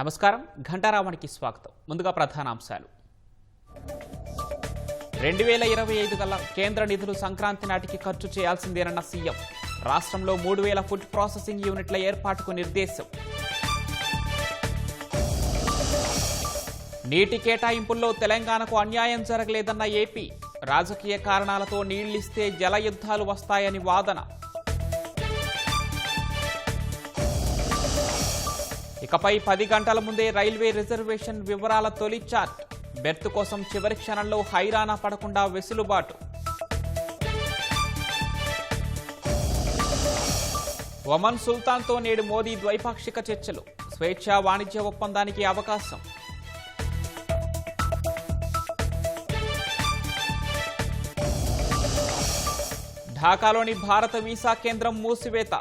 నమస్కారం, ఘంటారావానికి స్వాగతం. ముందుగా ప్రధానాంశాలు. 2025 గల కేంద్ర నిధులు సంక్రాంతి నాటికి ఖర్చు చేయాల్సిందేనన్న సీఎం. రాష్ట్రంలో 3000 ఫుడ్ ప్రాసెసింగ్ యూనిట్ల ఏర్పాటుకు నిర్దేశం. నీటి కేటాయింపుల్లో తెలంగాణకు అన్యాయం జరగలేదన్న ఏపీ. రాజకీయ కారణాలతో నీళ్లిస్తే జల యుద్ధాలు వస్తాయని వాదన. ఇకపై 10 గంటల ముందే రైల్వే రిజర్వేషన్ వివరాల తొలి చార్ట్. బెర్త్ కోసం చివరి క్షణంలో హైరానా పడకుండా వెసులుబాటు. ఒమన్ సుల్తాన్తో నేడు మోదీ ద్వైపాక్షిక చర్చలు. స్వేచ్ఛా వాణిజ్య ఒప్పందానికి అవకాశం. ఢాకాలోని భారత వీసా కేంద్రం మూసివేత.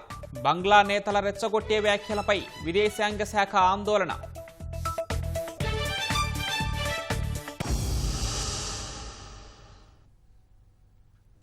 బంగ్లా నేతల రెచ్చగొట్టే వ్యాఖ్యలపై విదేశాంగ శాఖ ఆందోళన.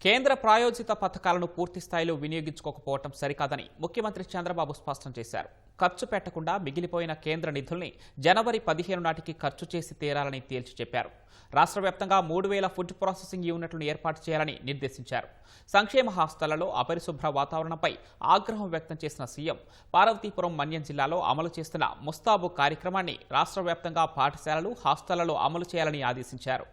కేంద్ర ప్రాయోజిత పథకాలను పూర్తి స్థాయిలో వినియోగించుకోకపోవడం సరికాదని ముఖ్యమంత్రి చంద్రబాబు స్పష్టం చేశారు. ఖర్చు పెట్టకుండా మిగిలిపోయిన కేంద్ర నిధుల్ని జనవరి 15 నాటికి ఖర్చు చేసి తీరాలని తేల్చి చెప్పారు. రాష్ట్ర వ్యాప్తంగా 3000 ఫుడ్ ప్రాసెసింగ్ యూనిట్లను ఏర్పాటు చేయాలని నిర్దేశించారు. సంక్షేమ హాస్టళ్లలో అపరిశుభ్ర వాతావరణంపై ఆగ్రహం వ్యక్తం చేసిన సీఎం పార్వతీపురం మన్యం జిల్లాలో అమలు చేస్తున్న ముస్తాబు కార్యక్రమాన్ని రాష్ట్ర వ్యాప్తంగా పాఠశాలలు, హాస్టళ్లలో అమలు చేయాలని ఆదేశించారు.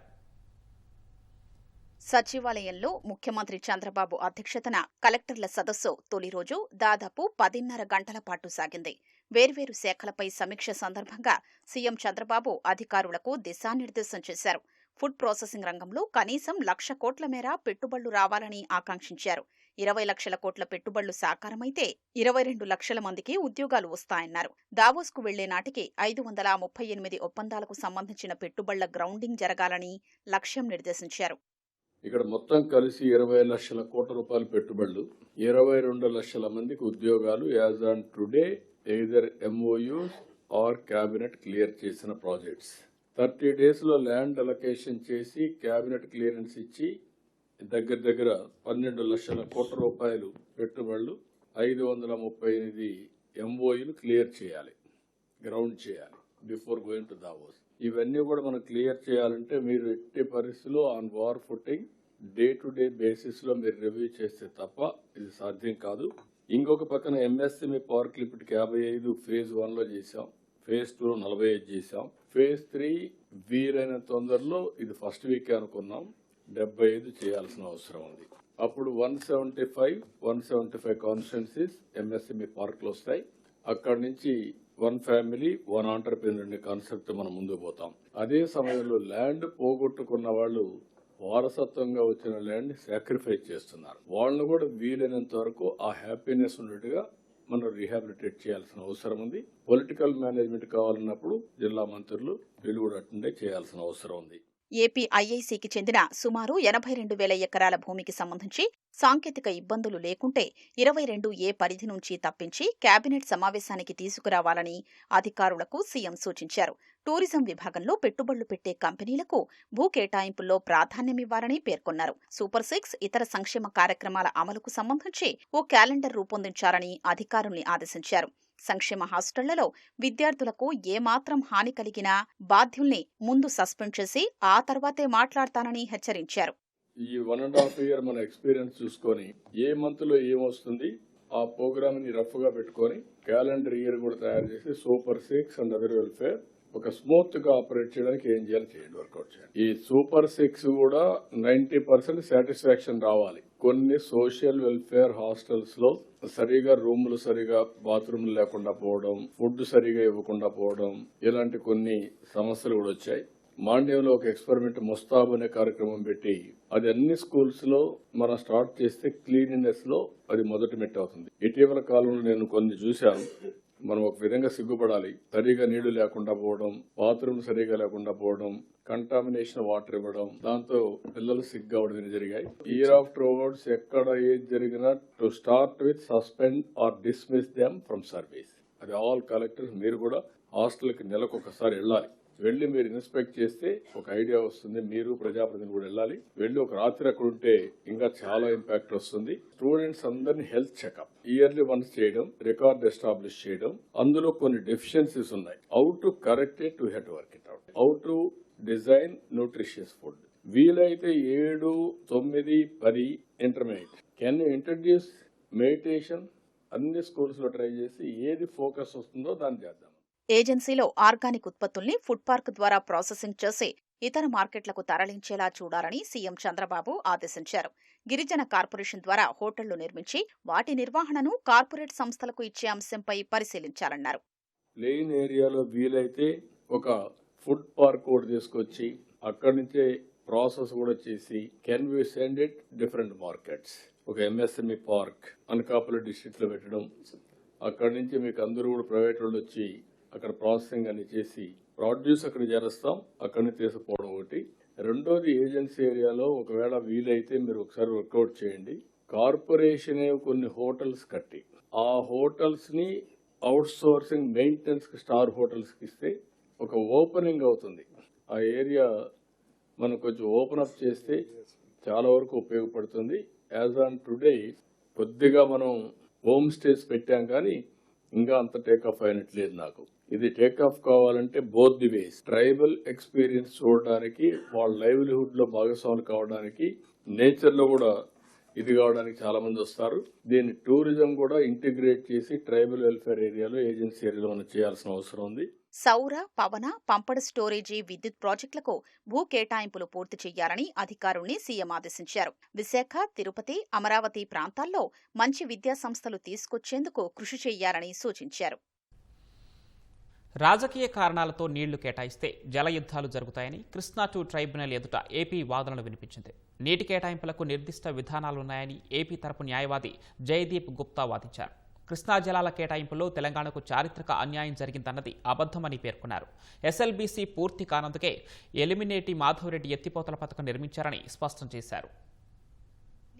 సచివాలయంలో ముఖ్యమంత్రి చంద్రబాబు అధ్యక్షతన కలెక్టర్ల సదస్సు తొలి రోజు దాదాపు 10:30 గంటల పాటు సాగింది. వేర్వేరు శాఖలపై సమీక్ష సందర్భంగా సీఎం చంద్రబాబు అధికారులకు దిశానిర్దేశం చేశారు. ఫుడ్ ప్రాసెసింగ్ రంగంలో కనీసం 1,00,000 కోట్ల మేర పెట్టుబడులు రావాలని ఆకాంక్షించారు. 20 లక్షల కోట్ల పెట్టుబడులు సాకారమైతే 22 లక్షల మందికి ఉద్యోగాలు వస్తాయన్నారు. దావోస్కు వెళ్లే నాటికి 538 ఒప్పందాలకు సంబంధించిన పెట్టుబడుల గ్రౌండింగ్ జరగాలని లక్ష్యం నిర్దేశించారు. ఇక్కడ మొత్తం కలిసి 20 లక్షల కోట్ల రూపాయల పెట్టుబడులు, 22 లక్షల మందికి ఉద్యోగాలు as on today either MoUs or cabinet clear చేసిన ప్రాజెక్ట్స్. 30 days లో ల్యాండ్ అలొకేషన్ చేసి క్యాబినెట్ క్లియరెన్స్ ఇచ్చి దగ్గర 12 లక్షల కోట్ల రూపాయలు పెట్టుబడులు, 538 ఎంఓయూలు క్లియర్ చేయాలి, గ్రౌండ్ చేయాలి బిఫోర్ గోయింగ్ టు దావోస్. ఇవన్నీ కూడా మనం క్లియర్ చేయాలంటే మీరు ఎట్టి పరిస్థితుల్లో on war footing day to day basis లో మీరు రివ్యూ చేస్తే తప్ప ఇది సాధ్యం కాదు. ఇంకొక పక్కన ఎంఎస్ఎంఈ పార్క్ లిమిట్కి 55 phase 1 లో చేశాం, phase 2 45 చేశాం, phase 3 వీరైన తొందరలో ఇది ఫస్ట్ వీక్ అనుకున్నాం, 75 చేయాల్సిన అవసరం ఉంది. అప్పుడు 175 కాన్స్టిట్యున్సీస్ ఎంఎస్ఎంఈ పార్క్లు వస్తాయి. అక్కడి నుంచి 1 family 1 entrepreneur అనే కాన్సెప్ట్ మనం ముందుకు పోతాం. అదే సమయంలో ల్యాండ్ పోగొట్టుకున్న వాళ్ళు వారసత్వంగా వచ్చిన ల్యాండ్ సాక్రిఫైస్ చేస్తున్నారు. వాళ్ళను కూడా వీలైనంత వరకు ఆ హ్యాపీనెస్ ఉన్నట్టుగా మనం రీహాబిలిటేట్ చేయాల్సిన అవసరం ఉంది. పొలిటికల్ మేనేజ్మెంట్ కావాలన్నప్పుడు జిల్లా మంత్రులు వీళ్ళు కూడా అటెండ్ చేయాల్సిన అవసరం ఉంది. ఏపీ ఐఐసీకి చెందిన సుమారు 82,000 ఎకరాల భూమికి సంబంధించి సాంకేతిక ఇబ్బందులు లేకుంటే 22A పరిధి నుంచి తప్పించి కేబినెట్ సమావేశానికి తీసుకురావాలని అధికారులకు సీఎం సూచించారు. టూరిజం విభాగంలో పెట్టుబడులు పెట్టే కంపెనీలకు భూ కేటాయింపుల్లో ప్రాధాన్యమివ్వాలని పేర్కొన్నారు. సూపర్ 6 ఇతర సంక్షేమ కార్యక్రమాల అమలుకు సంబంధించి ఓ క్యాలెండర్ రూపొందించాలని అధికారుల్ని ఆదేశించారు. సంక్షేమ హాస్టళ్లలో విద్యార్థులకు ఏమాత్రం హాని కలిగినా బాధ్యుల్ని ముందు సస్పెండ్ చేసి ఆ తర్వాతే మాట్లాడతానని హెచ్చరించారు. ఈ 1.5 year మన ఎక్స్పీరియన్స్ చూసుకొని ఏ మంత్ లో ఏమొస్తుంది ఆ ప్రోగ్రామ్ ని రఫ్ గా పెట్టుకొని క్యాలెండర్ ఇయర్ కూడా తయారు చేసి సూపర్ 6 అండ్ అదర్ వెల్ఫేర్ ఒక స్మూత్ గా ఆపరేట్ చేయడానికి ఏం చేయాలి చేయండి, వర్కౌట్ చేయండి. ఈ సూపర్ 6 కూడా 90% సాటిస్ఫాక్షన్ రావాలి. కొన్ని సోషల్ వెల్ఫేర్ హాస్టల్స్ లో సరిగా రూములు సరిగా బాత్రూమ్లు లేకుండా పోవడం, ఫుడ్ సరిగా ఇవ్వకుండా పోవడం, ఇలాంటి కొన్ని సమస్యలు కూడా వచ్చాయి. మాండ్యంలో ఒక ఎక్స్పెరిమెంట్ ముస్తాబ్ అనే కార్యక్రమం పెట్టి అది అన్ని స్కూల్స్ లో మనం స్టార్ట్ చేస్తే క్లీనినెస్ లో అది మొదటి మెట్టు అవుతుంది. ఇటీవల కాలంలో నేను కొన్ని చూశాను. మనం ఒక విధంగా సిగ్గుపడాలి. సరిగా నీళ్లు లేకుండా పోవడం, బాత్రూమ్ సరిగా లేకుండా పోవడం, కంటామినేషన్ వాటర్ ఇవ్వడం, దాంతో పిల్లలు సిగ్గు అవడం జరిగాయి. ఇయర్ ఆఫ్టర్ అవార్డ్స్ ఎక్కడ ఏది జరిగినా to start with suspend or dismiss them from service. అది ఆల్ కలెక్టర్స్ మీరు కూడా హాస్టల్ కి నెలకు ఒకసారి వెళ్ళాలి. వెళ్ళి మీరు ఇన్స్పెక్ట్ చేస్తే ఒక ఐడియా వస్తుంది. మీరు ప్రజాప్రతినిధులు కూడా వెళ్ళాలి. వెళ్ళి ఒక రాత్రి అక్కడ ఉంటే ఇంకా చాలా ఇంపాక్ట్ వస్తుంది. స్టూడెంట్స్ అందరినీ హెల్త్ చెకప్ ఇయర్లీ వన్స్ చేయడం, రికార్డ్ ఎస్టాబ్లిష్ చేయడం. అందులో కొన్ని డెఫిషియన్సీస్ ఉన్నాయి. How to correct it, to head work it out, how to design nutritious food. వీలైతే 7, 9, 10 ఇంటర్మీడియట్ కెన్ ఇంట్రడ్యూస్ మెడిటేషన్ అన్ని స్కూల్స్ లో ట్రై చేసి ఏది ఫోకస్ వస్తుందో దాన్ని చేద్దాం. ఏజెన్సీలో ఆర్గానిక్ ఉత్పత్తుల్ని ఫుడ్ పార్క్ ద్వారా ప్రాసెసింగ్ చేసి ఇతర మార్కెట్లకు తరలించేలా చూడాలని సీఎం చంద్రబాబు ఆదేశించారు. గిరిజన కార్పొరేషన్ ద్వారా హోటళ్లు నిర్మించి వాటి నిర్వహణను కార్పొరేట్ సంస్థలకు ఇచ్చే అంశంపై పరిశీలించాలన్నారు. ప్లెయిన్ ఏరియాలో వీలైతే ఒక ఫుడ్ పార్క్ కూడా తీసుకొచ్చి అక్కడి నుంచే ప్రాసెస్ కూడా చేసి can we send it different markets. ఒక ఎంఎస్ఎంఈ పార్క్ అనకాపల్లి డిస్ట్రిక్ట్ లో పెట్టడం, అక్కడి నుంచి మీకు అందరూ కూడా ప్రైవేట్ వాళ్ళు వచ్చి అక్కడ ప్రాసెసింగ్ అని చేసి ప్రొడ్యూస్ అక్కడ చేరుస్తాం, అక్కడి నుంచి తీసుకుపోవడం ఒకటి. రెండోది ఏజెన్సీ ఏరియాలో ఒకవేళ వీలైతే మీరు ఒకసారి వర్కౌట్ చేయండి. కార్పొరేషన్ కొన్ని హోటల్స్ కట్టి ఆ హోటల్స్ ని out sourcing maintenance star hotels కి ఇస్తే ఒక ఓపెనింగ్ అవుతుంది. ఆ ఏరియా మనం కొంచెం ఓపెన్ అప్ చేస్తే చాలా వరకు ఉపయోగపడుతుంది. యాజ్ ఆన్ టుడే కొద్దిగా మనం హోమ్ స్టేస్ పెట్టాం కానీ ఇంకా అంత టేక్ ఆఫ్ అయినట్లేదు. నాకు ఇది టేక్ ఆఫ్ కావాలంటే both the ways, tribal experience చూడడానికి, వాళ్ళ లైవ్లీహుడ్ లో భాగస్వాములు కావడానికి, నేచర్ లో కూడా ఇది కావడానికి చాలా మంది వస్తారు. దీన్ని టూరిజం కూడా ఇంటిగ్రేట్ చేసి ట్రైబల్ వెల్ఫేర్ ఏరియాలో, ఏజెన్సీ ఏరియాలో మనం చేయాల్సిన అవసరం ఉంది. సౌర, పవన, పంపడ స్టోరేజీ విద్యుత్ ప్రాజెక్టులకు భూ కేటాయింపులు పూర్తి చేయాలని అధికారుల్ని సీఎం ఆదేశించారు. విశాఖ, తిరుపతి, అమరావతి ప్రాంతాల్లో మంచి విద్యా సంస్థలు తీసుకొచ్చేందుకు కృషి చేయాలని సూచించారు. రాజకీయ కారణాలతో నీళ్లు కేటాయిస్తే జలయుద్ధాలు జరుగుతాయని కృష్ణా 2 ట్రైబ్యునల్ ఎదుట ఏపీ వాదనలు వినిపించింది. నీటి కేటాయింపులకు నిర్దిష్ట విధానాలున్నాయని ఏపీ తరపు న్యాయవాది జయదీప్ గుప్తా వాదించారు. కృష్ణా జలాల కేటాయింపులో తెలంగాణకు చారిత్రక అన్యాయం జరిగిందన్నది అబద్ధమని పేర్కొన్నారు. ఎస్ఎల్బీసీ పూర్తి కానందుకే ఎలిమినేటి మాధవరెడ్డి ఎత్తిపోతల పథకం నిర్మించారని స్పష్టం చేశారు.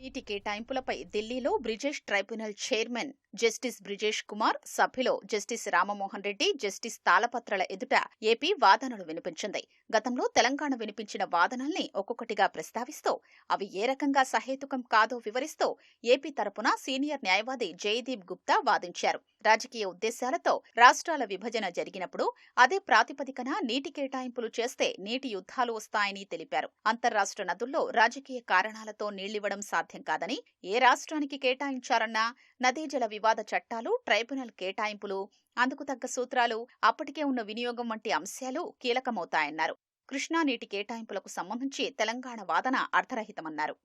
నీటి కేటాయింపులపై ఢిల్లీలో Brijesh tribunal chairman justice Brijesh Kumar, సభ్యులు జస్టిస్ రామమోహన్ రెడ్డి, జస్టిస్ తాళపత్రల ఎదుట ఏపీ వాదనలు వినిపించింది. గతంలో తెలంగాణ వినిపించిన వాదనల్ని ఒక్కొక్కటిగా ప్రస్తావిస్తూ అవి ఏ రకంగా సహేతుకం కాదో వివరిస్తూ ఏపీ తరపున సీనియర్ న్యాయవాది జయదీప్ గుప్తా వాదించారు. రాజకీయ ఉద్దేశాలతో రాష్ట్రాల విభజన జరిగినప్పుడు అదే ప్రాతిపదికన నీటి కేటాయింపులు చేస్తే నీటి యుద్ధాలు వస్తాయని తెలిపారు. అంతర్రాష్ట్ర నదుల్లో రాజకీయ కారణాలతో నీళ్లివ్వడం సాధ్యం కాదని, ఏ రాష్ట్రానికి కేటాయించారన్నా నదీ జల వివాద చట్టాలు, ట్రైబ్యునల్ కేటాయింపులు, అందుకు తగ్గ సూత్రాలు, అప్పటికే ఉన్న వినియోగం వంటి అంశాలు కీలకమవుతాయన్నారు. కృష్ణా నీటి కేటాయింపులకు సంబంధించి తెలంగాణ వాదన అర్థరహితమన్నారు.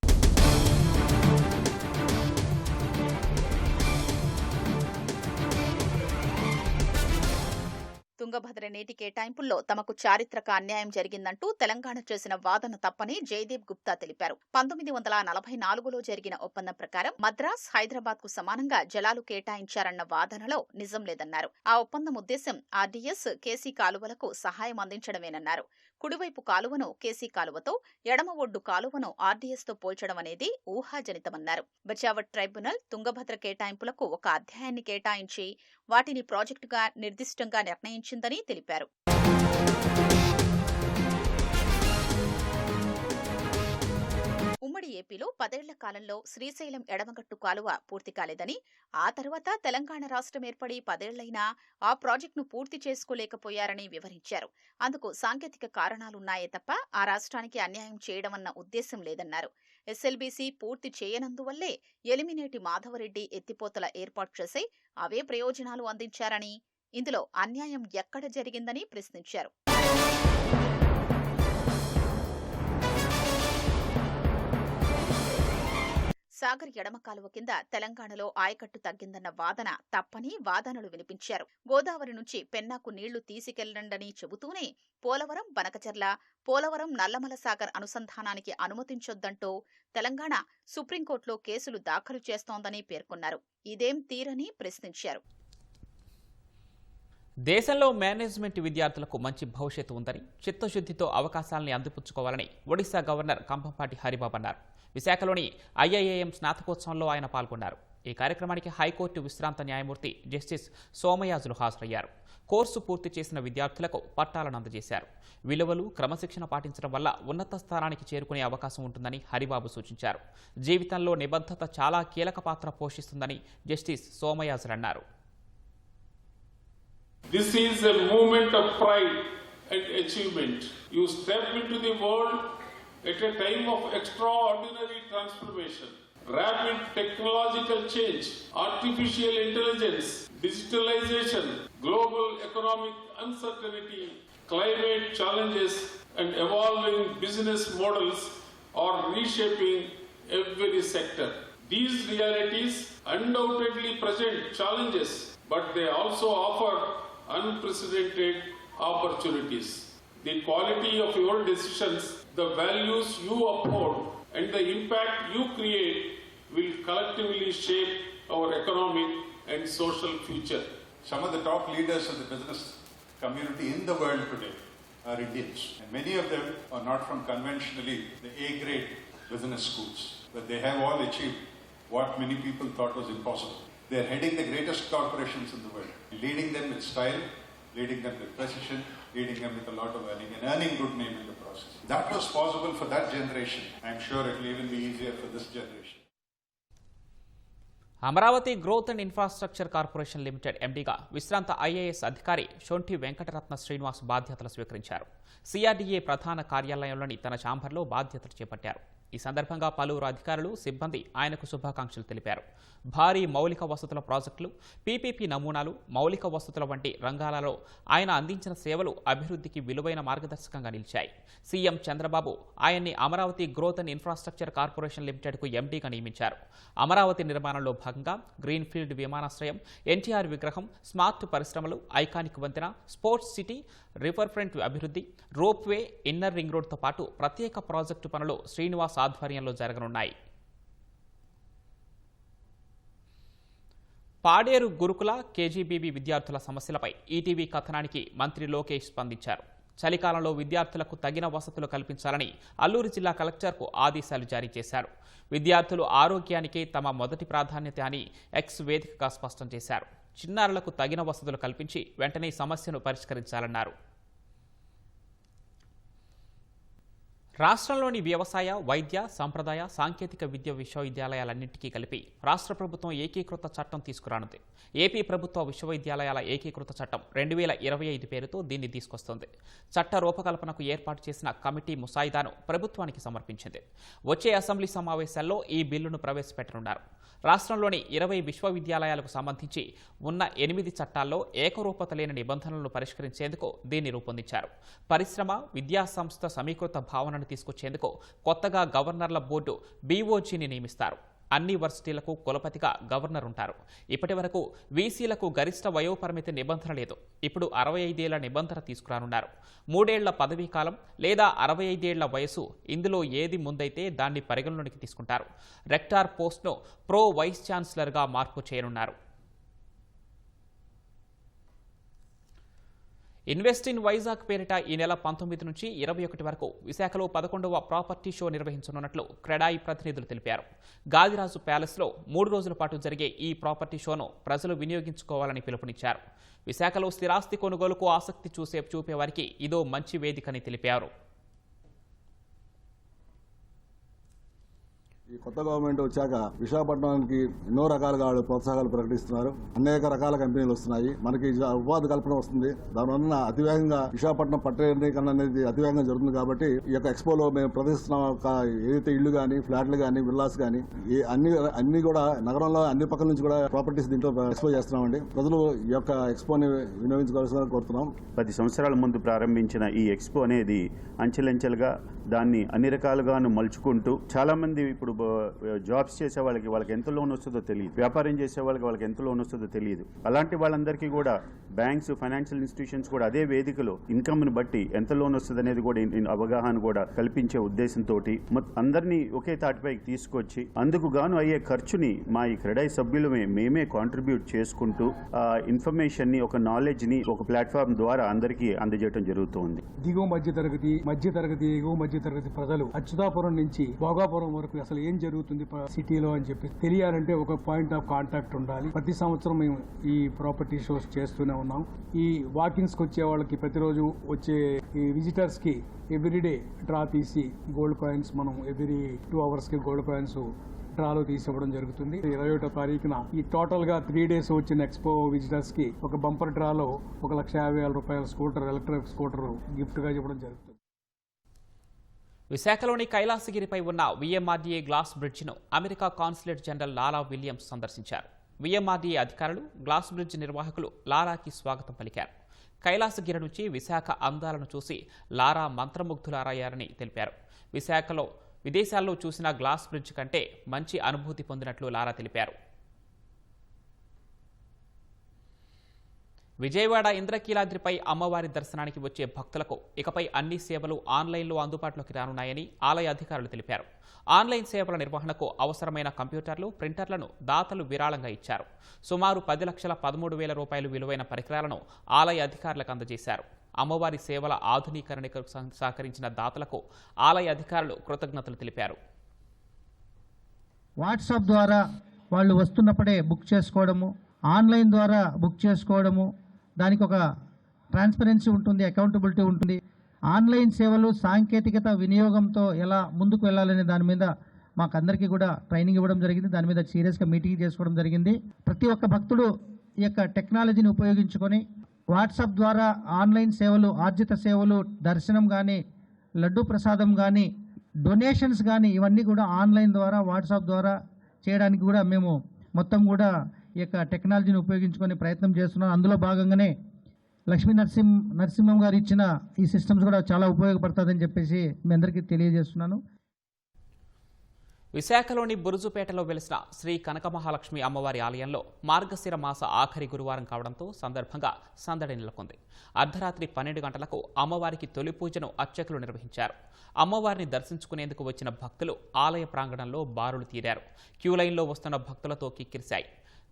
తుంగభద్ర నీటి కేటాయింపుల్లో తమకు చారిత్రక అన్యాయం జరిగిందంటూ తెలంగాణ చేసిన వాదన తప్పని జయదీప్ గుప్తా తెలిపారు. 1944లో జరిగిన ఒప్పందం ప్రకారం మద్రాస్, హైదరాబాద్ కు సమానంగా జలాలు కేటాయించారన్న వాదనలో నిజం లేదన్నారు. ఆ ఒప్పందం ఉద్దేశం ఆర్డీఎస్, కేసీ కాలువలకు సహాయం అందించడమేనన్నారు. కుడివైపు కాలువను కేసీ కాలువతో, ఎడమ ఒడ్డు కాలువను ఆర్డీఎస్ తో పోల్చడం అనేది ఊహాజనితమన్నారు. బచావట్ ట్రైబ్యునల్ తుంగభద్ర కేటాయింపులకు ఒక అధ్యాయాన్ని కేటాయించి వాటిని ప్రాజెక్టుగా నిర్దిష్టంగా నిర్ణయించిందని తెలిపారు. ఉమ్మడి ఏపీలో 10 ఏళ్ల కాలంలో శ్రీశైలం ఎడమగట్టు కాలువ పూర్తి కాలేదని, ఆ తర్వాత తెలంగాణ రాష్ట్రం ఏర్పడి 10 ఏళ్లైనా ఆ ప్రాజెక్టును పూర్తి చేసుకోలేకపోయారని వివరించారు. అందుకు సాంకేతిక కారణాలున్నాయే తప్ప ఆ రాష్ట్రానికి అన్యాయం చేయడమన్న ఉద్దేశం లేదన్నారు. ఎస్ఎల్బీసీ పూర్తి చేయనందువల్లే ఎలిమినేటి మాధవరెడ్డి ఎత్తిపోతల ఏర్పాటు చేసి అవే ప్రయోజనాలు అందించారని, ఇందులో అన్యాయం ఎక్కడ జరిగిందని ప్రశ్నించారు. సాగర్ ఎడమ కాలువ కింద తెలంగాణలో ఆయకట్టు తగ్గిందన్న వాదన తప్పని వాదనలు వినిపించారు. గోదావరి నుంచి పెన్నాకు నీళ్లు తీసుకెళ్లండని చెబుతూనే పోలవరం, బనకచర్ల, పోలవరం, నల్లమల సాగర్ అనుసంధానానికి అనుమతించొద్దంటూ తెలంగాణ సుప్రీంకోర్టులో కేసులు దాఖలు చేస్తోందని పేర్కొన్నారు. ఇదేం తీరని ప్రశ్నించారు. దేశంలో మేనేజ్మెంట్ విద్యార్థులకు మంచి భవిష్యత్తు ఉందని, చిత్తశుద్ధితో అవకాశాలని అందిపుచ్చుకోవాలని ఒడిశా గవర్నర్ కంభంపాటి హరిబాబు అన్నారు. విశాఖలోని ఐఐఏఎం స్నాతకోత్సవంలో ఆయన పాల్గొన్నారు. ఈ కార్యక్రమానికి హైకోర్టు విశ్రాంత న్యాయమూర్తి జస్టిస్ సోమయాజులు హాజరయ్యారు. కోర్సు పూర్తి చేసిన విద్యార్థులకు పట్టాలను అందజేశారు. విలువలు, క్రమశిక్షణ పాటించడం వల్ల ఉన్నత స్థానానికి చేరుకునే అవకాశం ఉంటుందని హరిబాబు సూచించారు. జీవితంలో నిబద్ధత చాలా కీలక పాత్ర పోషిస్తుందని జస్టిస్ సోమయాజులు అన్నారు. This is a moment of pride and achievement. You step into the world at a time of extraordinary transformation. Rapid technological change, artificial intelligence, digitalization, global economic uncertainty, climate challenges, and evolving business models are reshaping every sector. These realities undoubtedly present challenges, but they also offer unprecedented opportunities. The quality of your decisions, the values you uphold, and the impact you create will collectively shape our economic and social future. Some of the top leaders of the business community in the world today are Indians. And many of them are not from conventionally the A-grade business schools, but they have all achieved what many people thought was impossible. They are heading the greatest corporations in the world, leading them with style, leading them with precision, leading them with a lot of earning and earning good name in the process. That was possible for that generation. I'm sure it will even be easier for this generation. Amaravati growth and infrastructure corporation limited ఎండీగా విశ్రాంత IAS అధికారి షొంఠి వెంకటరత్న శ్రీనివాస్ బాధ్యతలు స్వీకరించారు. CRDA ప్రధాన కార్యాలయంలోని తన ఛాంబర్లో బాధ్యతలు చేపట్టారు. ఈ సందర్భంగా పలువురు అధికారులు, సిబ్బంది ఆయనకు శుభాకాంక్షలు తెలిపారు. భారీ మౌలిక వసతుల ప్రాజెక్టులు, పీపీపీ నమూనాలు, మౌలిక వసతుల వంటి రంగాలలో ఆయన అందించిన సేవలు అభివృద్ధికి విలువైన మార్గదర్శకంగా నిలిచాయి. సీఎం చంద్రబాబు ఆయన్ని Amaravati growth and infrastructure corporation లిమిటెడ్కు ఎండీగా నియమించారు. అమరావతి నిర్మాణంలో భాగంగా గ్రీన్ఫీల్డ్ విమానాశ్రయం, ఎన్టీఆర్ విగ్రహం, స్మార్ట్ పరిశ్రమలు, ఐకానిక్ వంతెన, స్పోర్ట్స్ సిటీ, రివర్ ఫ్రంట్ అభివృద్ధి, రోప్వే, ఇన్నర్ రింగ్ రోడ్తో పాటు ప్రత్యేక ప్రాజెక్టు పనులు శ్రీనివాస్ ఆధ్వర్యంలో జరగనున్నాయి. పాడేరు గురుకుల, కేజీబీబీ విద్యార్థుల సమస్యలపై ఈటీవీ కథనానికి మంత్రి లోకేష్ స్పందించారు. చలికాలంలో విద్యార్థులకు తగిన వసతులు కల్పించాలని అల్లూరు జిల్లా కలెక్టర్కు ఆదేశాలు జారీ చేశారు. విద్యార్థులు ఆరోగ్యానికే తమ మొదటి ప్రాధాన్యత అని ఎక్స్ వేదికగా స్పష్టం చేశారు. చిన్నారులకు తగిన వసతులు కల్పించి వెంటనే సమస్యను పరిష్కరించాలన్నారు. రాష్ట్రంలోని వ్యవసాయ, వైద్య, సంప్రదాయ, సాంకేతిక విద్య విశ్వవిద్యాలయాలన్నింటికీ కలిపి రాష్ట్ర ప్రభుత్వం ఏకీకృత చట్టం తీసుకురానుంది. ఏపీ ప్రభుత్వ విశ్వవిద్యాలయాల ఏకీకృత చట్టం 2025 పేరుతో దీన్ని తీసుకొస్తుంది. చట్ట రూపకల్పనకు ఏర్పాటు చేసిన కమిటీ ముసాయిదాను ప్రభుత్వానికి సమర్పించింది. వచ్చే అసెంబ్లీ సమావేశాల్లో ఈ బిల్లును ప్రవేశపెట్టనున్నారు. రాష్ట్రంలోని 20 విశ్వవిద్యాలయాలకు సంబంధించి ఉన్న 8 చట్టాల్లో ఏకరూపత లేని నిబంధనలను పరిష్కరించేందుకు దీన్ని రూపొందించారు. పరిశ్రమ, విద్యా సంస్థ సమీకృత భావనను తీసుకొచ్చేందుకు కొత్తగా గవర్నర్ల బోర్డు బీఓజీని నియమిస్తారు. అన్ని వర్సిటీలకు కులపతిగా గవర్నర్ ఉంటారు. ఇప్పటి వరకు వీసీలకు గరిష్ట వయోపరిమితి నిబంధన లేదు. ఇప్పుడు 65 ఏళ్ల నిబంధన తీసుకురానున్నారు. 3 ఏళ్ల పదవీ కాలం లేదా 65 ఏళ్ల వయసు, ఇందులో ఏది ముందైతే దాన్ని పరిగణలోనికి తీసుకుంటారు. రెక్టార్ పోస్ట్ను ప్రో వైస్ ఛాన్సలర్గా మార్పు చేయనున్నారు. ఇన్వెస్ట్ ఇన్ వైజాగ్ పేరిట ఈ నెల 19 నుంచి 21 వరకు విశాఖలో 11వ ప్రాపర్టీ షో నిర్వహించనున్నట్లు క్రెడాయి ప్రతినిధులు తెలిపారు. గాదిరాజు ప్యాలెస్లో 3 రోజుల పాటు జరిగే ఈ ప్రాపర్టీ షోను ప్రజలు వినియోగించుకోవాలని పిలుపునిచ్చారు. విశాఖలో స్థిరాస్తి కొనుగోలుకు ఆసక్తి చూపే వారికి ఇదో మంచి వేదికని తెలిపారు. ఈ కొత్త గవర్నమెంట్ వచ్చాక విశాఖపట్నానికి ఎన్నో రకాలుగా ప్రోత్సాహాలు ప్రకటిస్తున్నారు. అనేక రకాల కంపెనీలు వస్తున్నాయి. మనకి ఉపాధి కల్పన వస్తుంది. దానివల్ల అతివేగంగా విశాఖపట్నం పట్టణీకరణ అనేది అతివేగంగా జరుగుతుంది. కాబట్టి ఈ యొక్క ఎక్స్పోలో మేము ప్రదర్శిస్తున్న ఏదైతే ఇళ్లు కానీ, ఫ్లాట్లు కానీ, విల్లాస్ కానీ అన్ని కూడా నగరంలో అన్ని పక్కల నుంచి కూడా ప్రాపర్టీస్ దీంట్లో ఎక్స్పో చేస్తున్నామండి. ప్రజలు ఈ యొక్క ఎక్స్పోని వినియోగించుకోవాల్సిందని కోరుతున్నాం. 10 సంవత్సరాల ముందు ప్రారంభించిన ఈ ఎక్స్పో అనేది అంచెలంచెలుగా దాన్ని అన్ని రకాలుగాను మలుచుకుంటూ చాలా మంది ఇప్పుడు జాబ్స్ చేసే వాళ్ళకి ఎంత లోన్ వస్తుందో తెలియదు, వ్యాపారం చేసే వాళ్ళకి ఎంత లోన్ వస్తుందో తెలియదు. అలాంటి వాళ్ళందరికీ కూడా బ్యాంక్స్, ఫైనాన్షియల్ ఇన్స్టిట్యూషన్స్ కూడా అదే వేదికలో ఇన్కమ్ని బట్టి ఎంత లోన్ వస్తుంది అనేది కూడా అవగాహన కూడా కల్పించే ఉద్దేశంతో అందరినీ ఒకే తాటిపైకి తీసుకొచ్చి అందుకు గాను అయ్యే ఖర్చుని మా ఈ క్రెడాయి సభ్యులు మేమే కాంట్రిబ్యూట్ చేసుకుంటూ ఇన్ఫర్మేషన్ ని, ఒక నాలెడ్జ్ ని ఒక ప్లాట్ఫామ్ ద్వారా అందరికీ అందజేయడం జరుగుతుంది. దిగువ మధ్యతరగతి, ఎగువ మధ్యతరగతి ప్రజలు అచ్యుతాపురం నుంచి భోగాపురం వరకు అసలు ఏం జరుగుతుంది సిటీలో అని చెప్పి తెలియాలంటే ఒక పాయింట్ ఆఫ్ కాంటాక్ట్ ఉండాలి. ప్రతి సంవత్సరం మేము ఈ ప్రాపర్టీ షోస్ చేస్తూనే ఉన్నాం. ఈ వాకింగ్స్ కి వచ్చే వాళ్ళకి, ప్రతిరోజు వచ్చే ఈ విజిటర్స్ కి ఎవ్రీడే డ్రా తీసి గోల్డ్ కాయిన్స్ మనం ఎవ్రీ 2 hours కి గోల్డ్ కాయిన్స్ డ్రాలో తీసివ్వడం జరుగుతుంది. 21వ తారీఖున ఈ టోటల్ గా 3 days వచ్చిన ఎక్స్పో విజిటర్స్ కి ఒక బంపర్ డ్రాలో 1,50,000 రూపాయల స్కూటర్, ఎలక్ట్రిక్ స్కూటర్ గిఫ్ట్ గా ఇవ్వడం జరుగుతుంది. విశాఖలోని కైలాసగిరిపై ఉన్న విఎంఆర్డీఏ గ్లాస్ బ్రిడ్జిను America consulate general Laura Williams సందర్శించారు. విఎంఆర్డీఏ అధికారులు, గ్లాస్ బ్రిడ్జ్ నిర్వాహకులు లారాకి స్వాగతం పలికారు. కైలాసగిరి నుంచి విశాఖ అందాలను చూసి లారా మంత్రముగ్ధులారయ్యారని తెలిపారు. విదేశాల్లో చూసిన గ్లాస్ బ్రిడ్జ్ కంటే మంచి అనుభూతి పొందినట్లు లారా తెలిపారు. విజయవాడ ఇంద్రకీలాద్రిపై అమ్మవారి దర్శనానికి వచ్చే భక్తులకు ఇకపై అన్ని సేవలు ఆన్లైన్లో అందుబాటులోకి రానున్నాయని ఆలయ అధికారులు తెలిపారు. ఆన్లైన్ సేవల నిర్వహణకు అవసరమైన కంప్యూటర్లు, ప్రింటర్లను దాతలు విరాళంగా ఇచ్చారు. సుమారు 10,13,000 రూపాయలు విలువైన పరికరాలను ఆలయ అధికారులకు అందజేశారు. అమ్మవారి సేవల ఆధునీకరణకు సహకరించిన దాతలకు ఆలయ అధికారులు కృతజ్ఞతలు తెలిపారు. వాట్సాప్ ద్వారా వాళ్ళు వస్తున్నప్పుడే బుక్ చేసుకోవడము, ఆన్లైన్ ద్వారా బుక్ చేసుకోవడము, దానికి ఒక ట్రాన్స్పరెన్సీ ఉంటుంది, అకౌంటబిలిటీ ఉంటుంది. ఆన్లైన్ సేవలు సాంకేతికత వినియోగంతో ఎలా ముందుకు వెళ్ళాలనే దాని మీద మాకందరికీ కూడా ట్రైనింగ్ ఇవ్వడం జరిగింది. దాని మీద సీరియస్గా మీటింగ్ చేసుకోవడం జరిగింది. ప్రతి ఒక్క భక్తుడు ఈ యొక్క టెక్నాలజీని ఉపయోగించుకొని వాట్సాప్ ద్వారా ఆన్లైన్ సేవలు, ఆర్జిత సేవలు, దర్శనం కానీ, లడ్డు ప్రసాదం కానీ, డొనేషన్స్ కానీ, ఇవన్నీ కూడా ఆన్లైన్ ద్వారా, వాట్సాప్ ద్వారా చేయడానికి కూడా మేము మొత్తం కూడా ఈ యొక్క టెక్నాలజీని ఉపయోగించుకొని ప్రయత్నం చేస్తున్నాం. అందులో భాగంగానే లక్ష్మీ నరసింహం గారు ఇచ్చిన ఈ సిస్టమ్స్ కూడా చాలా ఉపయోగపడుతుందని చెప్పేసి మీ అందరికీ తెలియజేస్తున్నాను. విశాఖలోని బురుజుపేటలో వెలిసిన శ్రీ కనకమహాలక్ష్మి అమ్మవారి ఆలయంలో మార్గశిర మాస ఆఖరి గురువారం కావడంతో సందర్భంగా సందడి నెలకొంది. అర్ధరాత్రి 12 గంటలకు అమ్మవారికి తొలి పూజను అర్చకులు నిర్వహించారు. అమ్మవారిని దర్శించుకునేందుకు వచ్చిన భక్తులు ఆలయ ప్రాంగణంలో బారులు తీరారు. క్యూలైన్లో వస్తున్న భక్తులతో కిక్కిరిశాయి.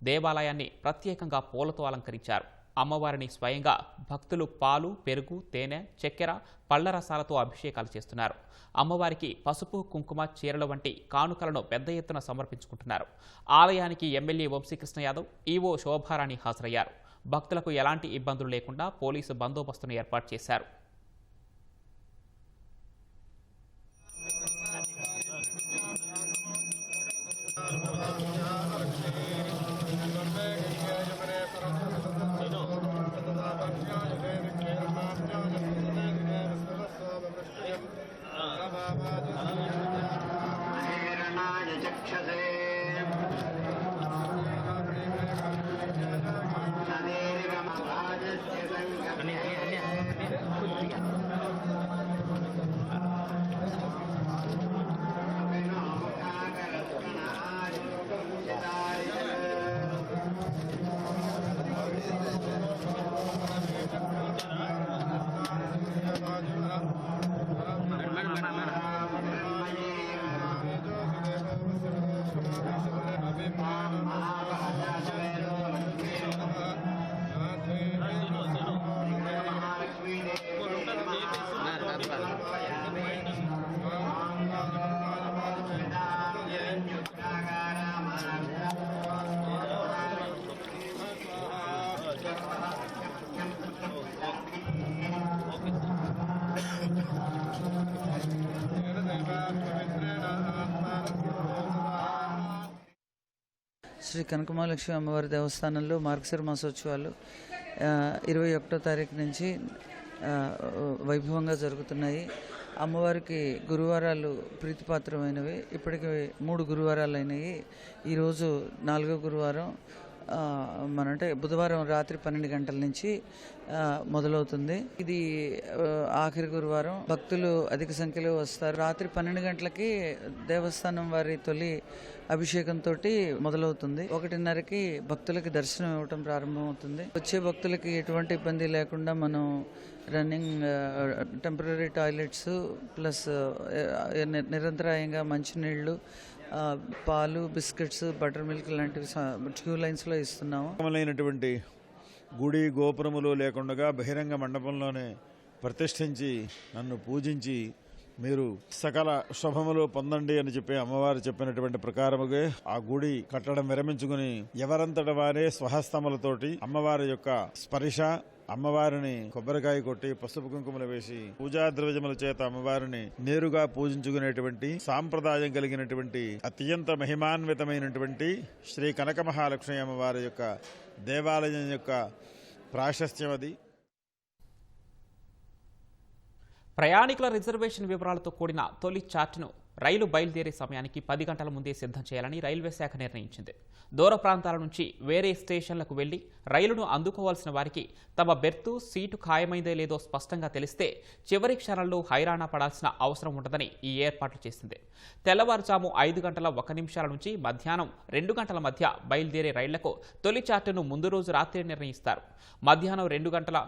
దేవాలయాన్ని ప్రత్యేకంగా పూలతో అలంకరించారు. అమ్మవారిని స్వయంగా భక్తులు పాలు, పెరుగు, తేనె, చక్కెర, పళ్ల రసాలతో అభిషేకాలు చేస్తున్నారు. అమ్మవారికి పసుపు, కుంకుమ, చీరల వంటి కానుకలను పెద్ద ఎత్తున సమర్పించుకుంటున్నారు. ఆలయానికి ఎమ్మెల్యే వంశీకృష్ణ యాదవ్, ఈవో శోభారాణి హాజరయ్యారు. భక్తులకు ఎలాంటి ఇబ్బందులు లేకుండా పోలీసు బందోబస్తును ఏర్పాటు చేశారు. శ్రీ కనకమహాలక్ష్మి అమ్మవారి దేవస్థానంలో మార్గశిర మాసోత్సవాలు 21వ తారీఖు నుంచి వైభవంగా జరుగుతున్నాయి. అమ్మవారికి గురువారాలు ప్రీతిపాత్రమైనవి. ఇప్పటికి 3 గురువారాలు అయినాయి. ఈరోజు 4వ గురువారం, అంటే బుధవారం రాత్రి 12 గంటల నుంచి మొదలవుతుంది. ఇది ఆఖరి గురువారం. భక్తులు అధిక సంఖ్యలో వస్తారు. రాత్రి 12 గంటలకి దేవస్థానం వారి తొలి అభిషేకంతో మొదలవుతుంది. 1:30కి భక్తులకి దర్శనం ఇవ్వటం ప్రారంభమవుతుంది. వచ్చే భక్తులకి ఎటువంటి ఇబ్బంది లేకుండా మనం రన్నింగ్ టెంపరీ టాయిలెట్స్ ప్లస్ నిరంతరాయంగా మంచినీళ్లు, పాలు, బిస్కెట్స్, బటర్ మిల్క్ లాంటివి క్యూ లైన్స్లో ఇస్తున్నాము. అయినటువంటి గుడి గోపురములు లేకుండా బహిరంగ మండపంలోనే ప్రతిష్ఠించి నన్ను పూజించి మీరు సకల శుభములు పొందండి అని చెప్పి అమ్మవారు చెప్పినటువంటి ప్రకారముగా ఆ గుడి కట్టడం విరమించుకుని ఎవరంతట వారే స్వహస్తములతోటి అమ్మవారి యొక్క స్పర్శ, అమ్మవారిని కొబ్బరికాయ కొట్టి పసుపు కుంకుమలు వేసి పూజా ద్రవ్యముల చేత అమ్మవారిని నేరుగా పూజించుకునేటువంటి సాంప్రదాయం కలిగినటువంటి అత్యంత మహిమాన్వితమైనటువంటి శ్రీ కనక మహాలక్ష్మి అమ్మవారి యొక్క దేవాలయం యొక్క ప్రాశస్త్యం అది. ప్రయాణికుల రిజర్వేషన్ వివరాలతో కూడిన తొలి చార్ట్ను రైలు బయలుదేరే సమయానికి 10 గంటల ముందే సిద్ధం చేయాలని రైల్వే శాఖ నిర్ణయించింది. దూర ప్రాంతాల నుంచి వేరే స్టేషన్లకు వెళ్లి రైలును అందుకోవాల్సిన వారికి తమ బెర్తు, సీటు ఖాయమైందే లేదో స్పష్టంగా తెలిస్తే చివరి క్షణంలో హైరాణ పడాల్సిన అవసరం ఉండదని ఈ ఏర్పాట్లు చేసింది. తెల్లవారుజాము 5 గంటల 1 నిమిషాల నుంచి మధ్యాహ్నం 2 గంటల మధ్య బయలుదేరే రైళ్లకు తొలి చార్టును ముందు రోజు రాత్రి నిర్ణయిస్తారు. మధ్యాహ్నం 2 గంటల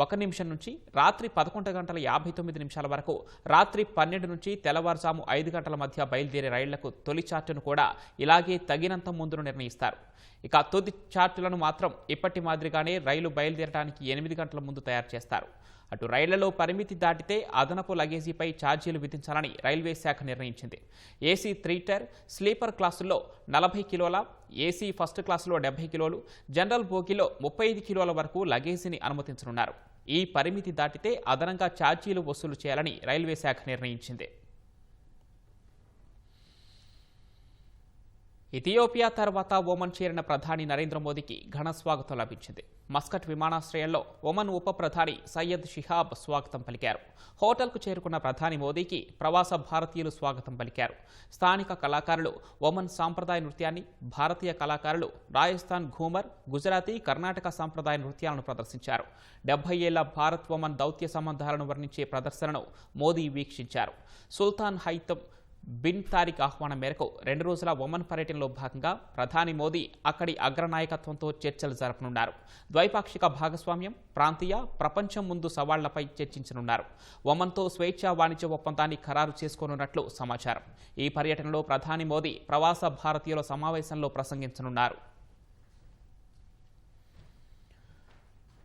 1 నిమిషం నుంచి రాత్రి 11 గంటల 59 నిమిషాల వరకు, రాత్రి 12 నుంచి తెల్లవారుజాము 5 గంటల మధ్య బయలుదేరే రైళ్లకు తొలి చార్టును కూడా ఇలాగే తగినంత ముందును నిర్ణయిస్తారు. ఇక తొలి చార్టులను మాత్రం ఇప్పటి మాదిరిగానే రైలు బయలుదేరడానికి 8 గంటల ముందు తయారు చేస్తారు. అటు రైళ్లలో పరిమితి దాటితే అదనపు లగేజీపై ఛార్జీలు విధించాలని రైల్వే శాఖ నిర్ణయించింది. ఏసీ 3 టైర్ స్లీపర్ క్లాసుల్లో 40 కిలోల, ఏసీ ఫస్ట్ క్లాసులో 70 కిలోలు, జనరల్ బోగిలో 35 కిలోల వరకు లగేజీని అనుమతించనున్నారు. ఈ పరిమితి దాటితే అదనంగా ఛార్జీలు వసూలు చేయాలని రైల్వే శాఖ నిర్ణయించింది. ఇథియోపియా తర్వాత ఒమన్ చేరిన ప్రధాని నరేంద్ర మోదీకి ఘన స్వాగతం లభించింది. మస్కట్ విమానాశ్రయంలో ఒమన్ ఉప ప్రధాని సయ్యద్ షిహాబ్ స్వాగతం పలికారు. హోటల్కు చేరుకున్న ప్రధాని మోదీకి ప్రవాస భారతీయులు స్వాగతం పలికారు. స్థానిక కళాకారులు ఒమన్ సాంప్రదాయ నృత్యాన్ని, భారతీయ కళాకారులు రాజస్థాన్ ఘూమర్, గుజరాతీ, కర్ణాటక సాంప్రదాయ నృత్యాలను ప్రదర్శించారు. 70 ఏళ్ల భారత్ ఒమన్ దౌత్య సంబంధాలను వర్ణించే ప్రదర్శనను మోదీ వీక్షించారు. సుల్తాన్ హైతమ్ బిన్ తారిక్ ఆహ్వానం మేరకు 2 రోజుల ఒమన్ పర్యటనలో భాగంగా ప్రధాని మోదీ అక్కడి అగ్రనాయకత్వంతో చర్చలు జరపనున్నారు. ద్వైపాక్షిక భాగస్వామ్యం, ప్రాంతీయ, ప్రపంచం ముందు సవాళ్లపై చర్చించనున్నారు. ఒమన్తో స్వేచ్ఛా వాణిజ్య ఒప్పందాన్ని ఖరారు చేసుకోనున్నట్లు సమాచారం. ఈ పర్యటనలో ప్రధాని మోదీ ప్రవాస భారతీయుల సమావేశంలో ప్రసంగించనున్నారు.